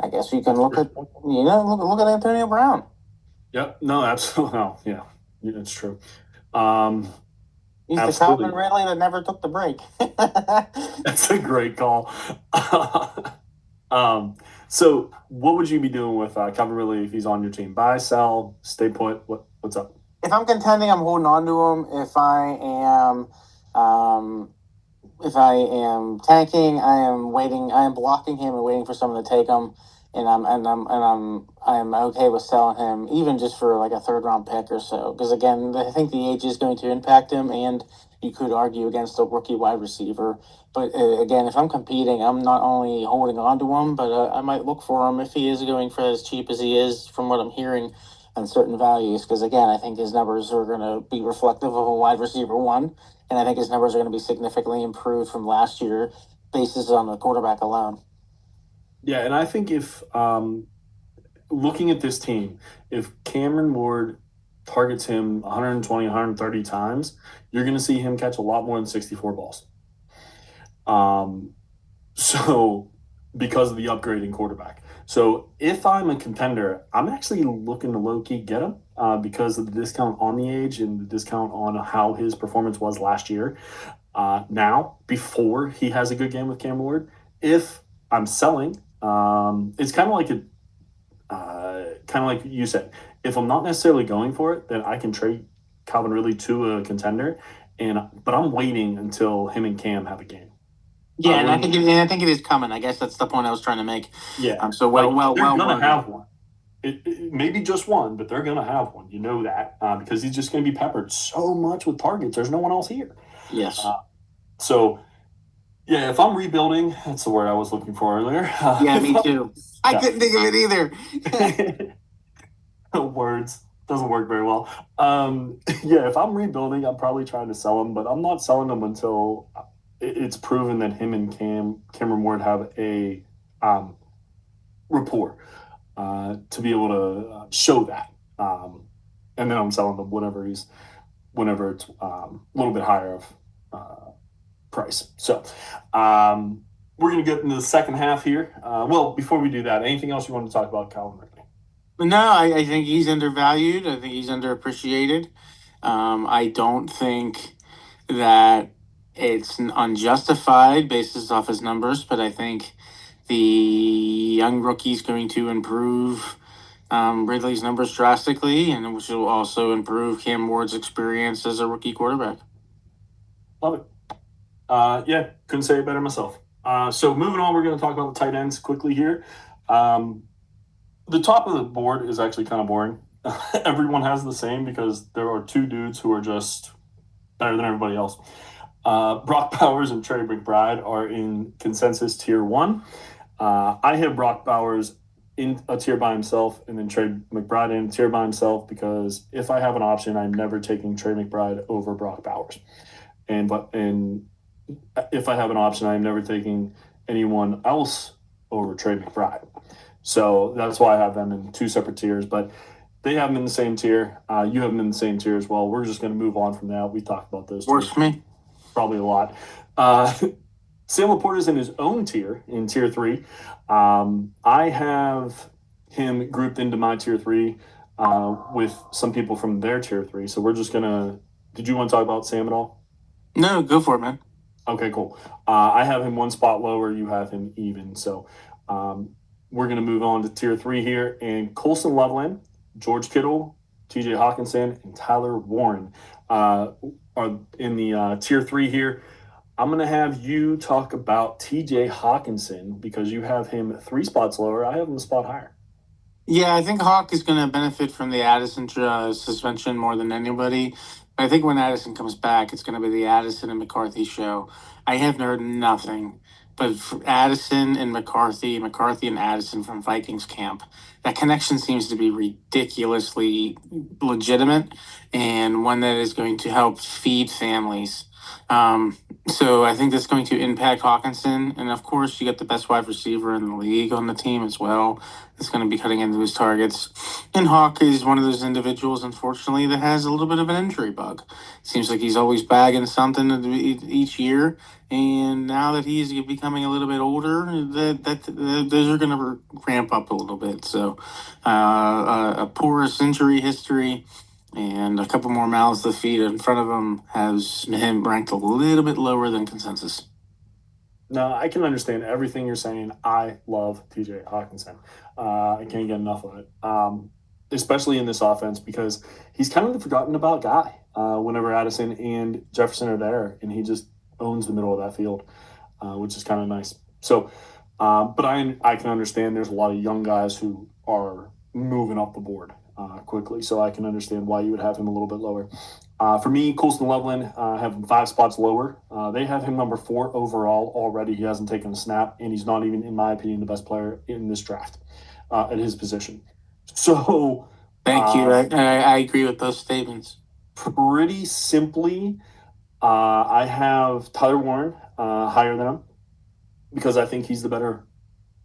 I guess you can look at look at Antonio Brown. Yep. No, absolutely. No, yeah, yeah, it's true. Um, He's the Calvin Absolutely. Ridley that never took the break. That's a great call. um, so what would you be doing with Calvin Ridley if he's on your team? Buy, sell, stay put? What's up? If I'm contending, I'm holding on to him. Um, if I am tanking, I am waiting. I am blocking him and waiting for someone to take him. I'm okay with selling him, even just for like a third round pick or so. Because again, I think the age is going to impact him, and you could argue against a rookie wide receiver. But again, if I'm competing, I'm not only holding on to him, but I might look for him if he is going for as cheap as he is, from what I'm hearing, on certain values. Because again, I think his numbers are going to be reflective of a wide receiver one, and I think his numbers are going to be significantly improved from last year, basis on the quarterback alone. Yeah, and I think if looking at this team, if Cameron Ward targets him 120, 130 times, you're going to see him catch a lot more than 64 balls. Um, so because of the upgrade in quarterback. So if I'm a contender, I'm actually looking to low key get him because of the discount on the age and the discount on how his performance was last year. Now, before he has a good game with Cam Ward, if I'm selling, it's kind of like you said. If I'm not necessarily going for it, then I can trade Calvin Ridley to a contender, but I'm waiting until him and Cam have a game. Yeah, When and I think it is coming. I guess that's the point I was trying to make. Yeah, So like they're well gonna worded. have one. Maybe just one, but they're gonna have one. You know that because he's just gonna be peppered so much with targets. There's no one else here. Yes. Uh, so yeah, if I'm rebuilding, that's the word I was looking for earlier. Yeah, If me too. I yeah, couldn't think of it either. words doesn't work very well. Yeah, if I'm rebuilding, I'm probably trying to sell them, but I'm not selling them until it's proven that him and Cameron Ward have a um, rapport to be able to show that. And then I'm selling them whenever it's a little bit higher of price. So we're going to get into the second half here. Well, before we do that, anything else you want to talk about, Calvin Ridley? No, I think he's undervalued. I think he's underappreciated. I don't think that it's unjustified basis off his numbers, but I think the young rookie's going to improve Ridley's numbers drastically, and which will also improve Cam Ward's experience as a rookie quarterback. Love it. Yeah, couldn't say it better myself. So moving on, we're going to talk about the tight ends quickly here. Um, the top of the board is actually kind of boring. Everyone has the same because there are two dudes who are just better than everybody else. Brock Bowers and Trey McBride are in consensus tier one. I have Brock Bowers in a tier by himself and then Trey McBride in a tier by himself because if I have an option, I'm never taking Trey McBride over Brock Bowers. And if I have an option, I'm never taking anyone else over Trey McBride. So that's why I have them in two separate tiers. But they have them in the same tier. You have them in the same tier as well. We're just going to move on from that. We talked about those Works two for me. probably a lot. Uh, Sam Laporta's in his own tier, in tier three. I have him grouped into my tier three with some people from their tier three. So we're just gonna. Did you want to talk about Sam at all? No, go for it, man. Okay, cool. I have him one spot lower. You have him even. So we're gonna move on to tier three here, and Colson Loveland, George Kittle, T.J. Hawkinson, and Tyler Warren are in the tier three here. I'm going to have you talk about TJ Hawkinson because you have him three spots lower. I have him a spot higher. Yeah, I think Hawk is going to benefit from the Addison suspension more than anybody. I think when Addison comes back, it's going to be the Addison and McCarthy show. I have heard nothing but Addison and McCarthy, McCarthy and Addison from Vikings camp. That connection seems to be ridiculously legitimate and one that is going to help feed families. Um, so I think that's going to impact Hawkinson, and of course, you got the best wide receiver in the league on the team as well. That's going to be cutting into his targets. And Hawk is one of those individuals, unfortunately, that has a little bit of an injury bug. Seems like he's always bagging something each year, and now that he's becoming a little bit older, those are going to ramp up a little bit. So, a porous injury history and a couple more mouths to feed in front of him has him ranked a little bit lower than consensus. No, I can understand everything you're saying. I love TJ Hawkinson. I can't get enough of it, especially in this offense because he's kind of the forgotten about guy whenever Addison and Jefferson are there, and he just owns the middle of that field, which is kind of nice. So, but I can understand there's a lot of young guys who are moving up the board quickly, so I can understand why you would have him a little bit lower. For me, Colston Loveland have him 5 spots lower. They have him number 4 overall already. He hasn't taken a snap, and he's not even, in my opinion, the best player in this draft at his position. So, Thank you. I agree with those statements. pretty simply, I have Tyler Warren higher than him because I think he's the better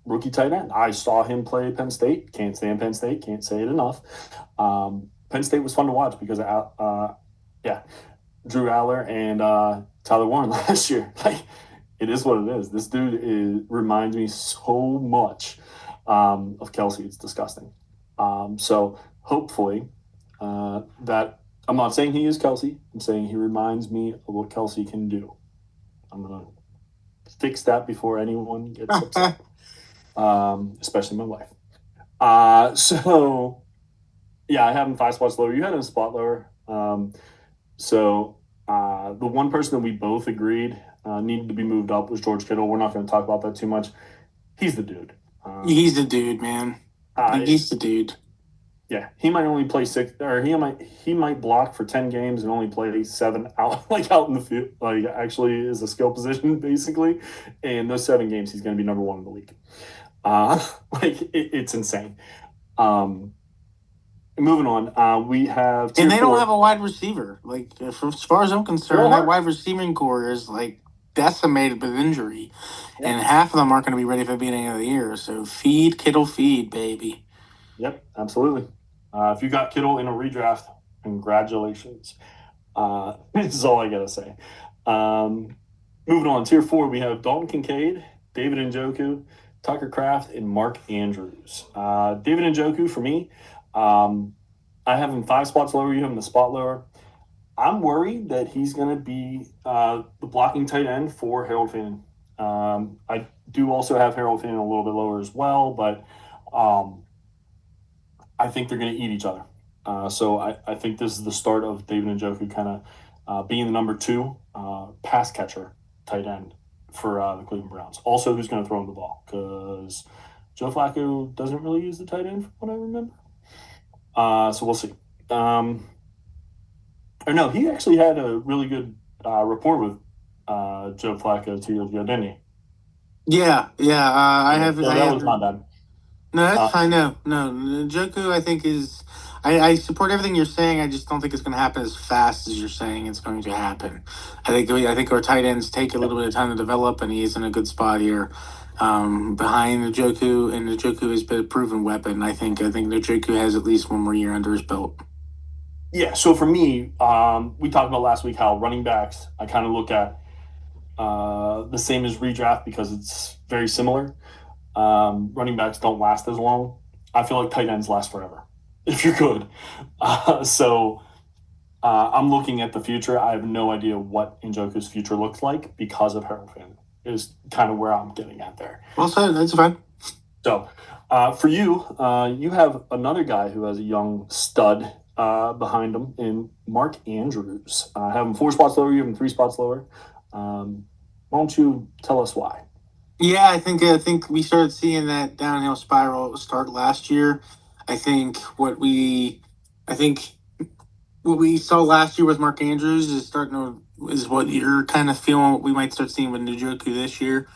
rookie tight end. I saw him play Penn State. Can't stand Penn State. Can't say it enough. Penn State was fun to watch because, yeah, Drew Aller and Tyler Warren last year. Like, it is what it is. This dude reminds me so much of Kelsey. It's disgusting. So hopefully that I'm not saying he is Kelsey. I'm saying he reminds me of what Kelsey can do. I'm gonna fix that before anyone gets upset, especially my wife. So yeah, I have him 5 spots lower. You had him a spot lower. So the one person that we both agreed needed to be moved up was George Kittle. We're not going to talk about that too much. He's the dude. He's the dude, man. He's the dude. Yeah, he might only play 6, or he might block for 10 games and only play 7 out, like out in the field. Like, actually, is a skill position basically. And those 7 games, he's going to be number 1 in the league. Like it's insane. Um, moving on, we have And they four. don't have a wide receiver. Like, as far as I'm concerned, that wide receiving core is like decimated with injury, and half of them aren't going to be ready for the beginning of the year. So feed Kittle, feed baby. Yep, absolutely. If you got Kittle in a redraft, congratulations. This is all I gotta say. Moving on, tier 4, we have Dalton Kincaid, David Njoku, Tucker Kraft, and Mark Andrews. David Njoku for me, I have him 5 spots lower. You have him a spot lower. I'm worried that he's going to be the blocking tight end for Harold Fannin. I do also have Harold Fannin a little bit lower as well, but I think they're going to eat each other. So I think this is the start of David Njoku kind of being the number 2 pass catcher tight end for the Cleveland Browns. Also, who's going to throw him the ball? Because Joe Flacco doesn't really use the tight end from what I remember. So we'll see. Or no, he actually had a really good rapport with Joe Flacco 2 years ago, didn't he? Yeah. I have. No, that was not bad. No, that's fine. No. Njoku, I think is. I support everything you're saying. I just don't think it's going to happen as fast as you're saying it's going to happen. I think our tight ends take a little bit of time to develop, and he's in a good spot here. Behind Njoku, and Njoku has been a proven weapon. I think Njoku has at least 1 more year under his belt. Yeah, so for me, we talked about last week how running backs, I kind of look at the same as redraft because it's very similar. Running backs don't last as long. I feel like tight ends last forever if you're good. So I'm looking at the future. I have no idea what Njoku's future looks like because of Harold Finn is kind of where I'm getting at there. Well said. That's fine. So for you, you have another guy who has a young stud behind him in Mark Andrews. I have him 4 spots lower. You have him 3 spots lower. Why don't you tell us why? Yeah, I think we started seeing that downhill spiral start last year. I think what we saw last year with Mark Andrews is what you're kind of feeling what we might start seeing with Njoku this year.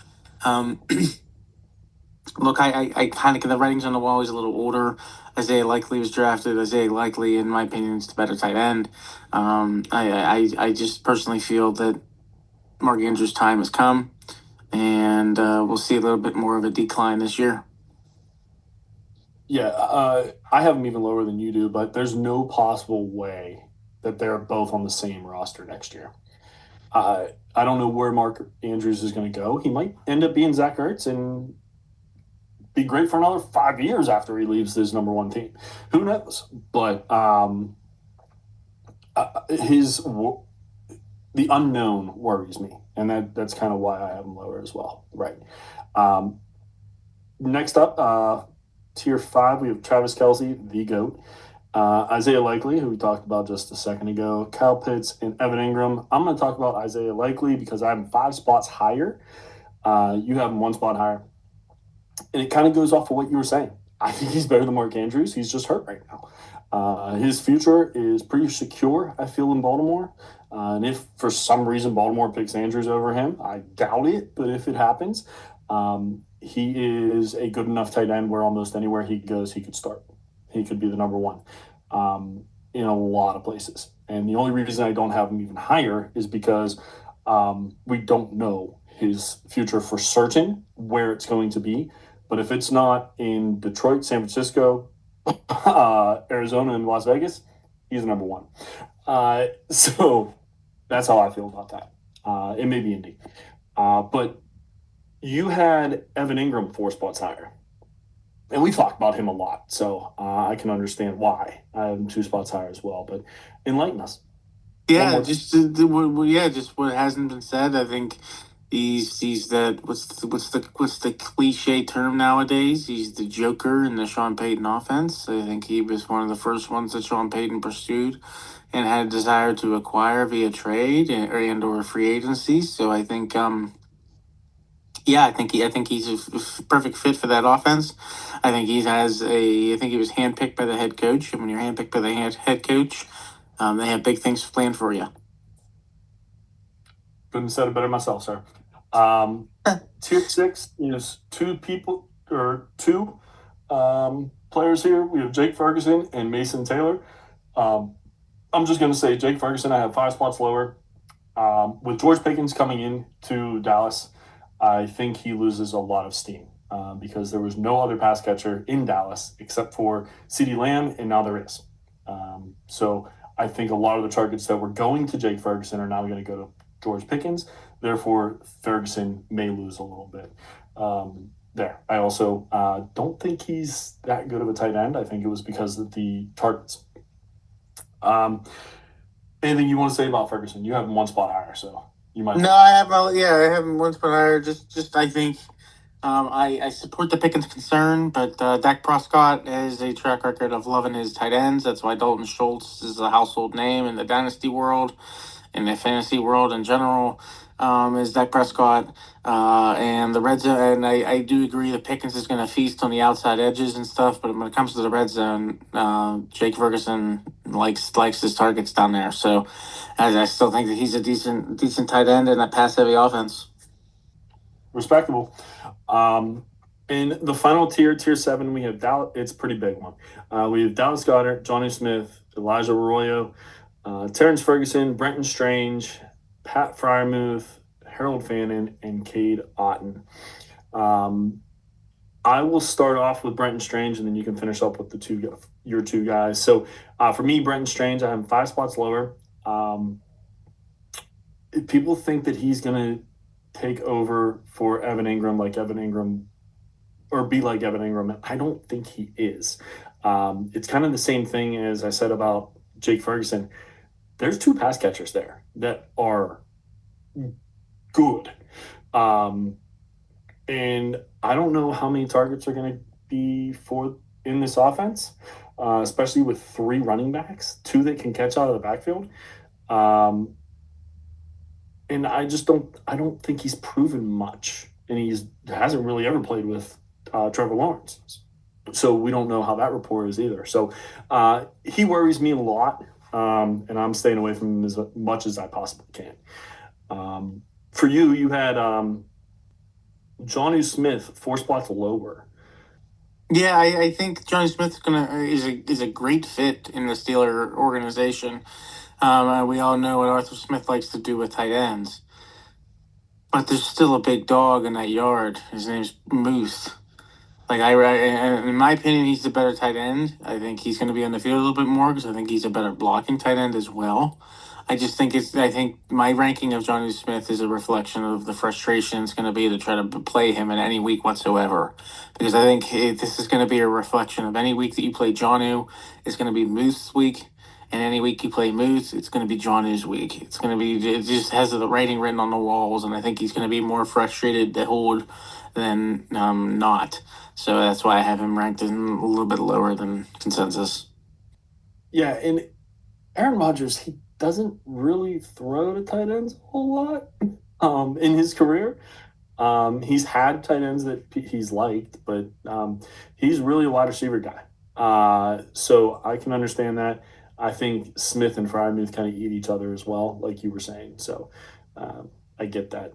Look, I kind of get the writings on the wall. He's a little older. Isaiah Likely was drafted. Isaiah Likely, in my opinion, is the better tight end. I just personally feel that Mark Andrews' time has come, and we'll see a little bit more of a decline this year. Yeah, I have them even lower than you do, but there's no possible way that they're both on the same roster next year. I don't know where Mark Andrews is going to go. He might end up being Zach Ertz and be great for another 5 years after he leaves his number one team. Who knows? But his the unknown worries me, and that's kind of why I have him lower as well. Right. Um, Next up, tier 5, we have Travis Kelsey, the GOAT. Isaiah Likely, who we talked about just a second ago, Kyle Pitts, and Evan Ingram. I'm going to talk about Isaiah Likely because I have him 5 spots higher. You have him 1 spot higher. And it kind of goes off of what you were saying. I think he's better than Mark Andrews. He's just hurt right now. His future is pretty secure, I feel, in Baltimore. And if for some reason Baltimore picks Andrews over him, I doubt it, but if it happens, he is a good enough tight end where almost anywhere he goes, he could start. He could be the number one in a lot of places. And the only reason I don't have him even higher is because we don't know his future for certain, where it's going to be. But if it's not in Detroit, San Francisco, Arizona, and Las Vegas, he's the number one. So that's how I feel about that. It may be Indy. But you had Evan Ingram 4 spots higher. And we talked about him a lot, so I can understand why I have him 2 spots higher as well. But enlighten us. Yeah, just what hasn't been said. I think he's that what's the cliche term nowadays? He's the Joker in the Sean Payton offense. I think he was one of the first ones that Sean Payton pursued and had a desire to acquire via trade or free agency. So I think yeah, I think he's a perfect fit for that offense. I think he was handpicked by the head coach, and when you're handpicked by the head coach, they have big things planned for you. Couldn't have said it better myself, sir. Tier 6 is two players here. We have Jake Ferguson and Mason Taylor. I'm just going to say Jake Ferguson, I have 5 spots lower. With George Pickens coming in to Dallas, I think he loses a lot of steam because there was no other pass catcher in Dallas except for CeeDee Lamb, and now there is. So I think a lot of the targets that were going to Jake Ferguson are now going to go to George Pickens. Therefore, Ferguson may lose a little bit. There. I also don't think he's that good of a tight end. I think it was because of the targets. Anything you want to say about Ferguson? You have him 1 spot higher, so you might. No, I have him 1 spot higher. Just I think I support the Pickens concern, but Dak Prescott has a track record of loving his tight ends. That's why Dalton Schultz is a household name in the dynasty world, in the fantasy world in general. Is Dak Prescott and the red zone? And I do agree that Pickens is going to feast on the outside edges and stuff, but when it comes to the red zone, Jake Ferguson likes his targets down there. So I still think that he's a decent tight end in a pass heavy offense. Respectable. In the final tier, tier 7, we have Dallas. It's a pretty big one. We have Dallas Goedert, Johnny Smith, Elijah Arroyo, Terrence Ferguson, Brenton Strange, Pat Fryermuth, Harold Fannin, and Cade Otton. I will start off with Brenton Strange, and then you can finish up with your two guys. So for me, Brenton Strange, I have 5 spots lower. People think that he's going to take over for Evan Ingram, like Evan Ingram, or be like Evan Ingram. I don't think he is. It's kind of the same thing as I said about Jake Ferguson. There's 2 pass catchers there that are good. And I don't know how many targets are going to be in this offense, especially with 3 running backs, 2 that can catch out of the backfield. And I don't think he's proven much, and hasn't really ever played with Trevor Lawrence. So we don't know how that rapport is either. So he worries me a lot, and I'm staying away from him as much as I possibly can. For you, you had Johnny Smith 4 spots lower. Yeah, I think Johnny Smith is a great fit in the Steeler organization. We all know what Arthur Smith likes to do with tight ends. But there's still a big dog in that yard. His name's Moose. In my opinion, he's the better tight end. I think he's going to be on the field a little bit more because I think he's a better blocking tight end as well. I think my ranking of Johnny Smith is a reflection of the frustration it's going to be to try to play him in any week whatsoever. Because I think this is going to be a reflection of any week that you play Johnu, it's going to be Moose week. And any week you play Moose, it's going to be Johnu's week. It just has the writing written on the walls. And I think he's going to be more frustrated to hold than not. So that's why I have him ranked in a little bit lower than consensus. Yeah, and Aaron Rodgers, he doesn't really throw to tight ends a whole lot in his career. He's had tight ends that he's liked, but he's really a wide receiver guy. So I can understand that. I think Smith and Freiermuth kind of eat each other as well, like you were saying. So I get that.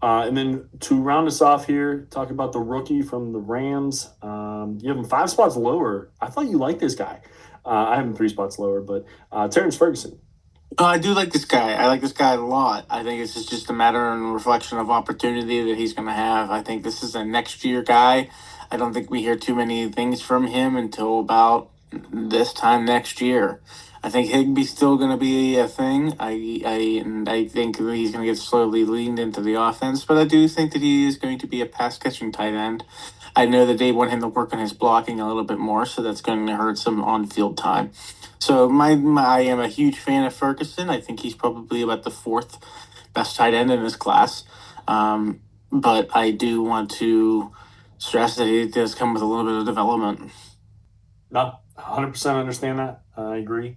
And then to round us off here, talk about the rookie from the Rams. You have him 5 spots lower. I thought you liked this guy. I have him 3 spots lower, but Terrence Ferguson. I do like this guy. I like this guy a lot. I think it's just a matter and reflection of opportunity that he's going to have. I think this is a next year guy. I don't think we hear too many things from him until about this time next year. I think Higby's still going to be a thing. And I think that he's going to get slowly leaned into the offense, but I do think that he is going to be a pass catching tight end. I know that they want him to work on his blocking a little bit more, so that's going to hurt some on field time. So I am a huge fan of Ferguson. I think he's probably about the fourth best tight end in his class. But I do want to stress that it does come with a little bit of development. No, 100% understand that. I agree.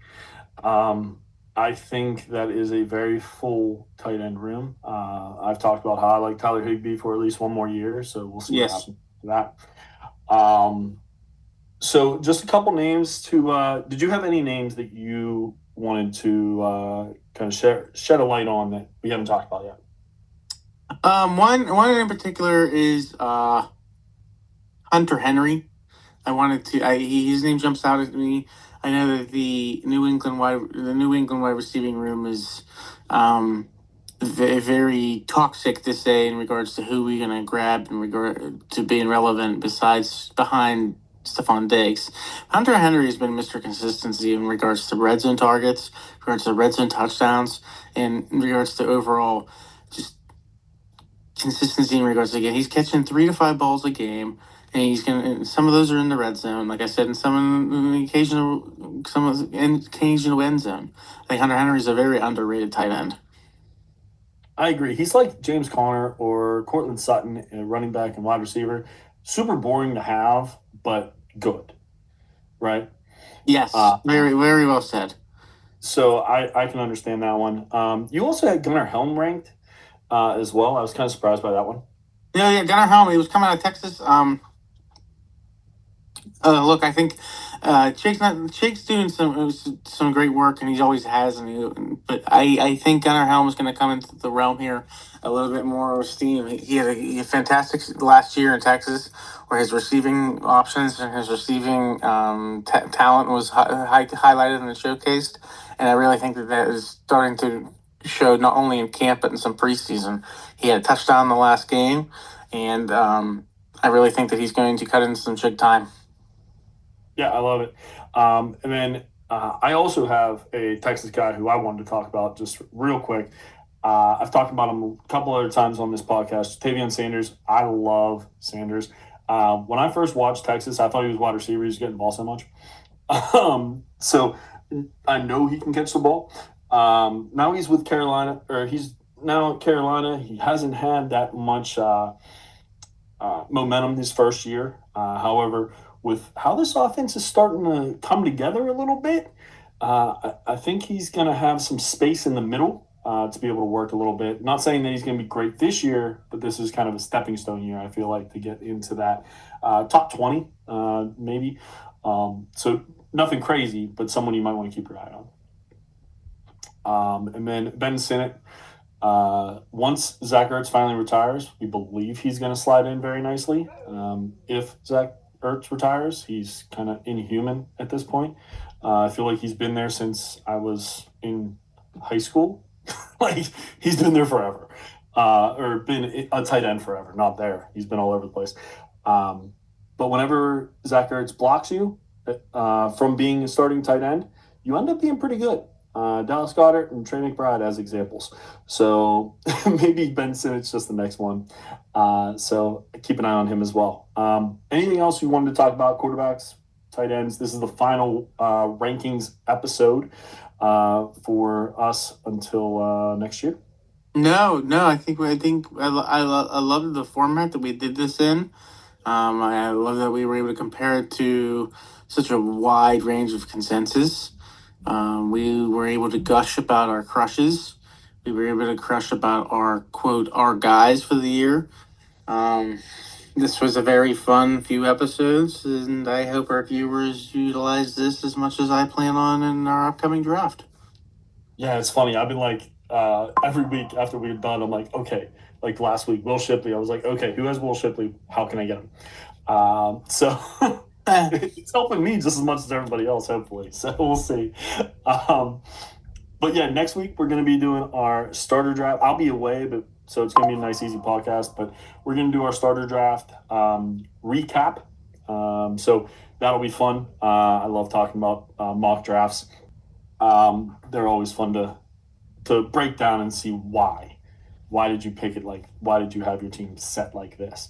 Um, I think that is a very full tight end room. I've talked about how I like Tyler Higbee for at least one more year, so we'll see what Yes. happens to that. So just a couple names to. Did you have any names that you wanted to kind of shed a light on that we haven't talked about yet? One in particular is Hunter Henry. His name jumps out at me. I know that the New England wide receiving room is very toxic to say in regards to who we're going to grab in regard to being relevant besides behind Stephon Diggs. Hunter Henry has been Mr. Consistency in regards to red zone targets, in regards to red zone touchdowns, and in regards to overall just consistency in regards to again. He's catching 3 to 5 balls a game. And he's gonna. Some of those are in the red zone, like I said, and some in the occasional end zone. I think Hunter Henry is a very underrated tight end. I agree. He's like James Conner or Cortland Sutton, running back and wide receiver. Super boring to have, but good, right? Yes, Uh, very well said. so I can understand that one. You also had Gunnar Helm ranked as well. I was kind of surprised by that one. Yeah, Gunnar Helm. He was coming out of Texas. Look, I think Jake's doing some great work, and he always has. But I think Gunnar Helm is going to come into the realm here a little bit more with steam. He had a fantastic last year in Texas, where his receiving options and his receiving talent was highlighted and showcased. And I really think that is starting to show not only in camp but in some preseason. He had a touchdown in the last game, and I really think that he's going to cut into some big time. Yeah, I love it. And then I also have a Texas guy who I wanted to talk about just real quick. I've talked about him a couple other times on this podcast. Tavion Sanders. I love Sanders. When I first watched Texas, I thought he was wide receiver. He's getting the ball so much. So I know he can catch the ball. Now he's with Carolina, or he's now at Carolina. He hasn't had that much momentum his first year. However, with how this offense is starting to come together a little bit, I think he's going to have some space in the middle to be able to work a little bit. Not saying that he's going to be great this year, but this is kind of a stepping stone year, I feel like, to get into that top 20, maybe. So nothing crazy, but someone you might want to keep your eye on. And then Ben Sinnott. Once Zach Ertz finally retires, we believe he's going to slide in very nicely. If Zach Ertz retires, he's kind of inhuman at this point. I feel like he's been there since I was in high school. Like he's been there forever. or been a tight end forever. Not there. He's been all over the place. Um, but whenever Zach Ertz blocks you from being a starting tight end, you end up being pretty good. Dallas Goedert and Trey McBride as examples. So maybe Ben Simmons just the next one. So keep an eye on him as well. Anything else you wanted to talk about? Quarterbacks, tight ends. This is the final rankings episode for us until next year. No. I love the format that we did this in. I love that we were able to compare it to such a wide range of consensus. We were able to gush about our crushes. We were able to crush about our quote our guys for the year. Um, this was a very fun few episodes, and I hope our viewers utilize this as much as I plan on in our upcoming draft. Yeah, it's funny. I've been like every week after we're done, I'm like, okay, like last week, Will Shipley. I was like, okay, who has Will Shipley? How can I get him? So it's helping me just as much as everybody else, hopefully. So we'll see. Um, but yeah, next week we're going to be doing our starter draft. I'll be away, but so it's going to be a nice, easy podcast. But we're going to do our starter draft recap. So that'll be fun. I love talking about mock drafts. They're always fun to break down and see why. Why did you pick it like? Why did you have your team set like this?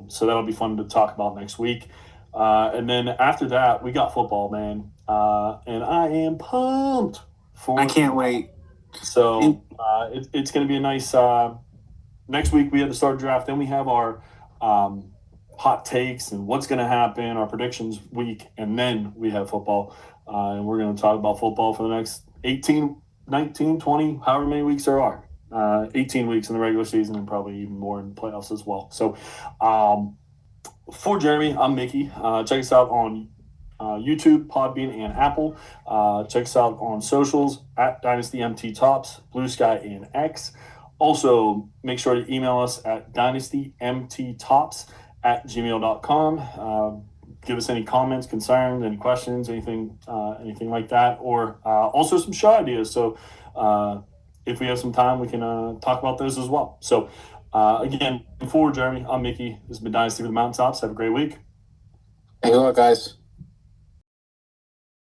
So that'll be fun to talk about next week. And then after that, we got football, man, and I am pumped I for can't football. wait. So it's going to be a nice. Next week we have the start draft. Then we have our um, hot takes and what's going to happen, our predictions week, and then we have football. And we're going to talk about football for the next 18, 19, 20, however many weeks there are. 18 weeks in the regular season and probably even more in the playoffs as well. So um, for Jeremy, I'm Mickey. Check us out on YouTube, Podbean, and Apple. Check us out on socials at dynastymttops, Blue Sky, and X. Also, make sure to email us at dynastymttops at gmail.com. Give us any comments, concerns, any questions, anything like that, or also some show ideas. So if we have some time, we can talk about those as well. So again, for Jeremy, I'm Mickey. This has been Dynasty with the Mountaintops. Have a great week. Hey, good luck, guys.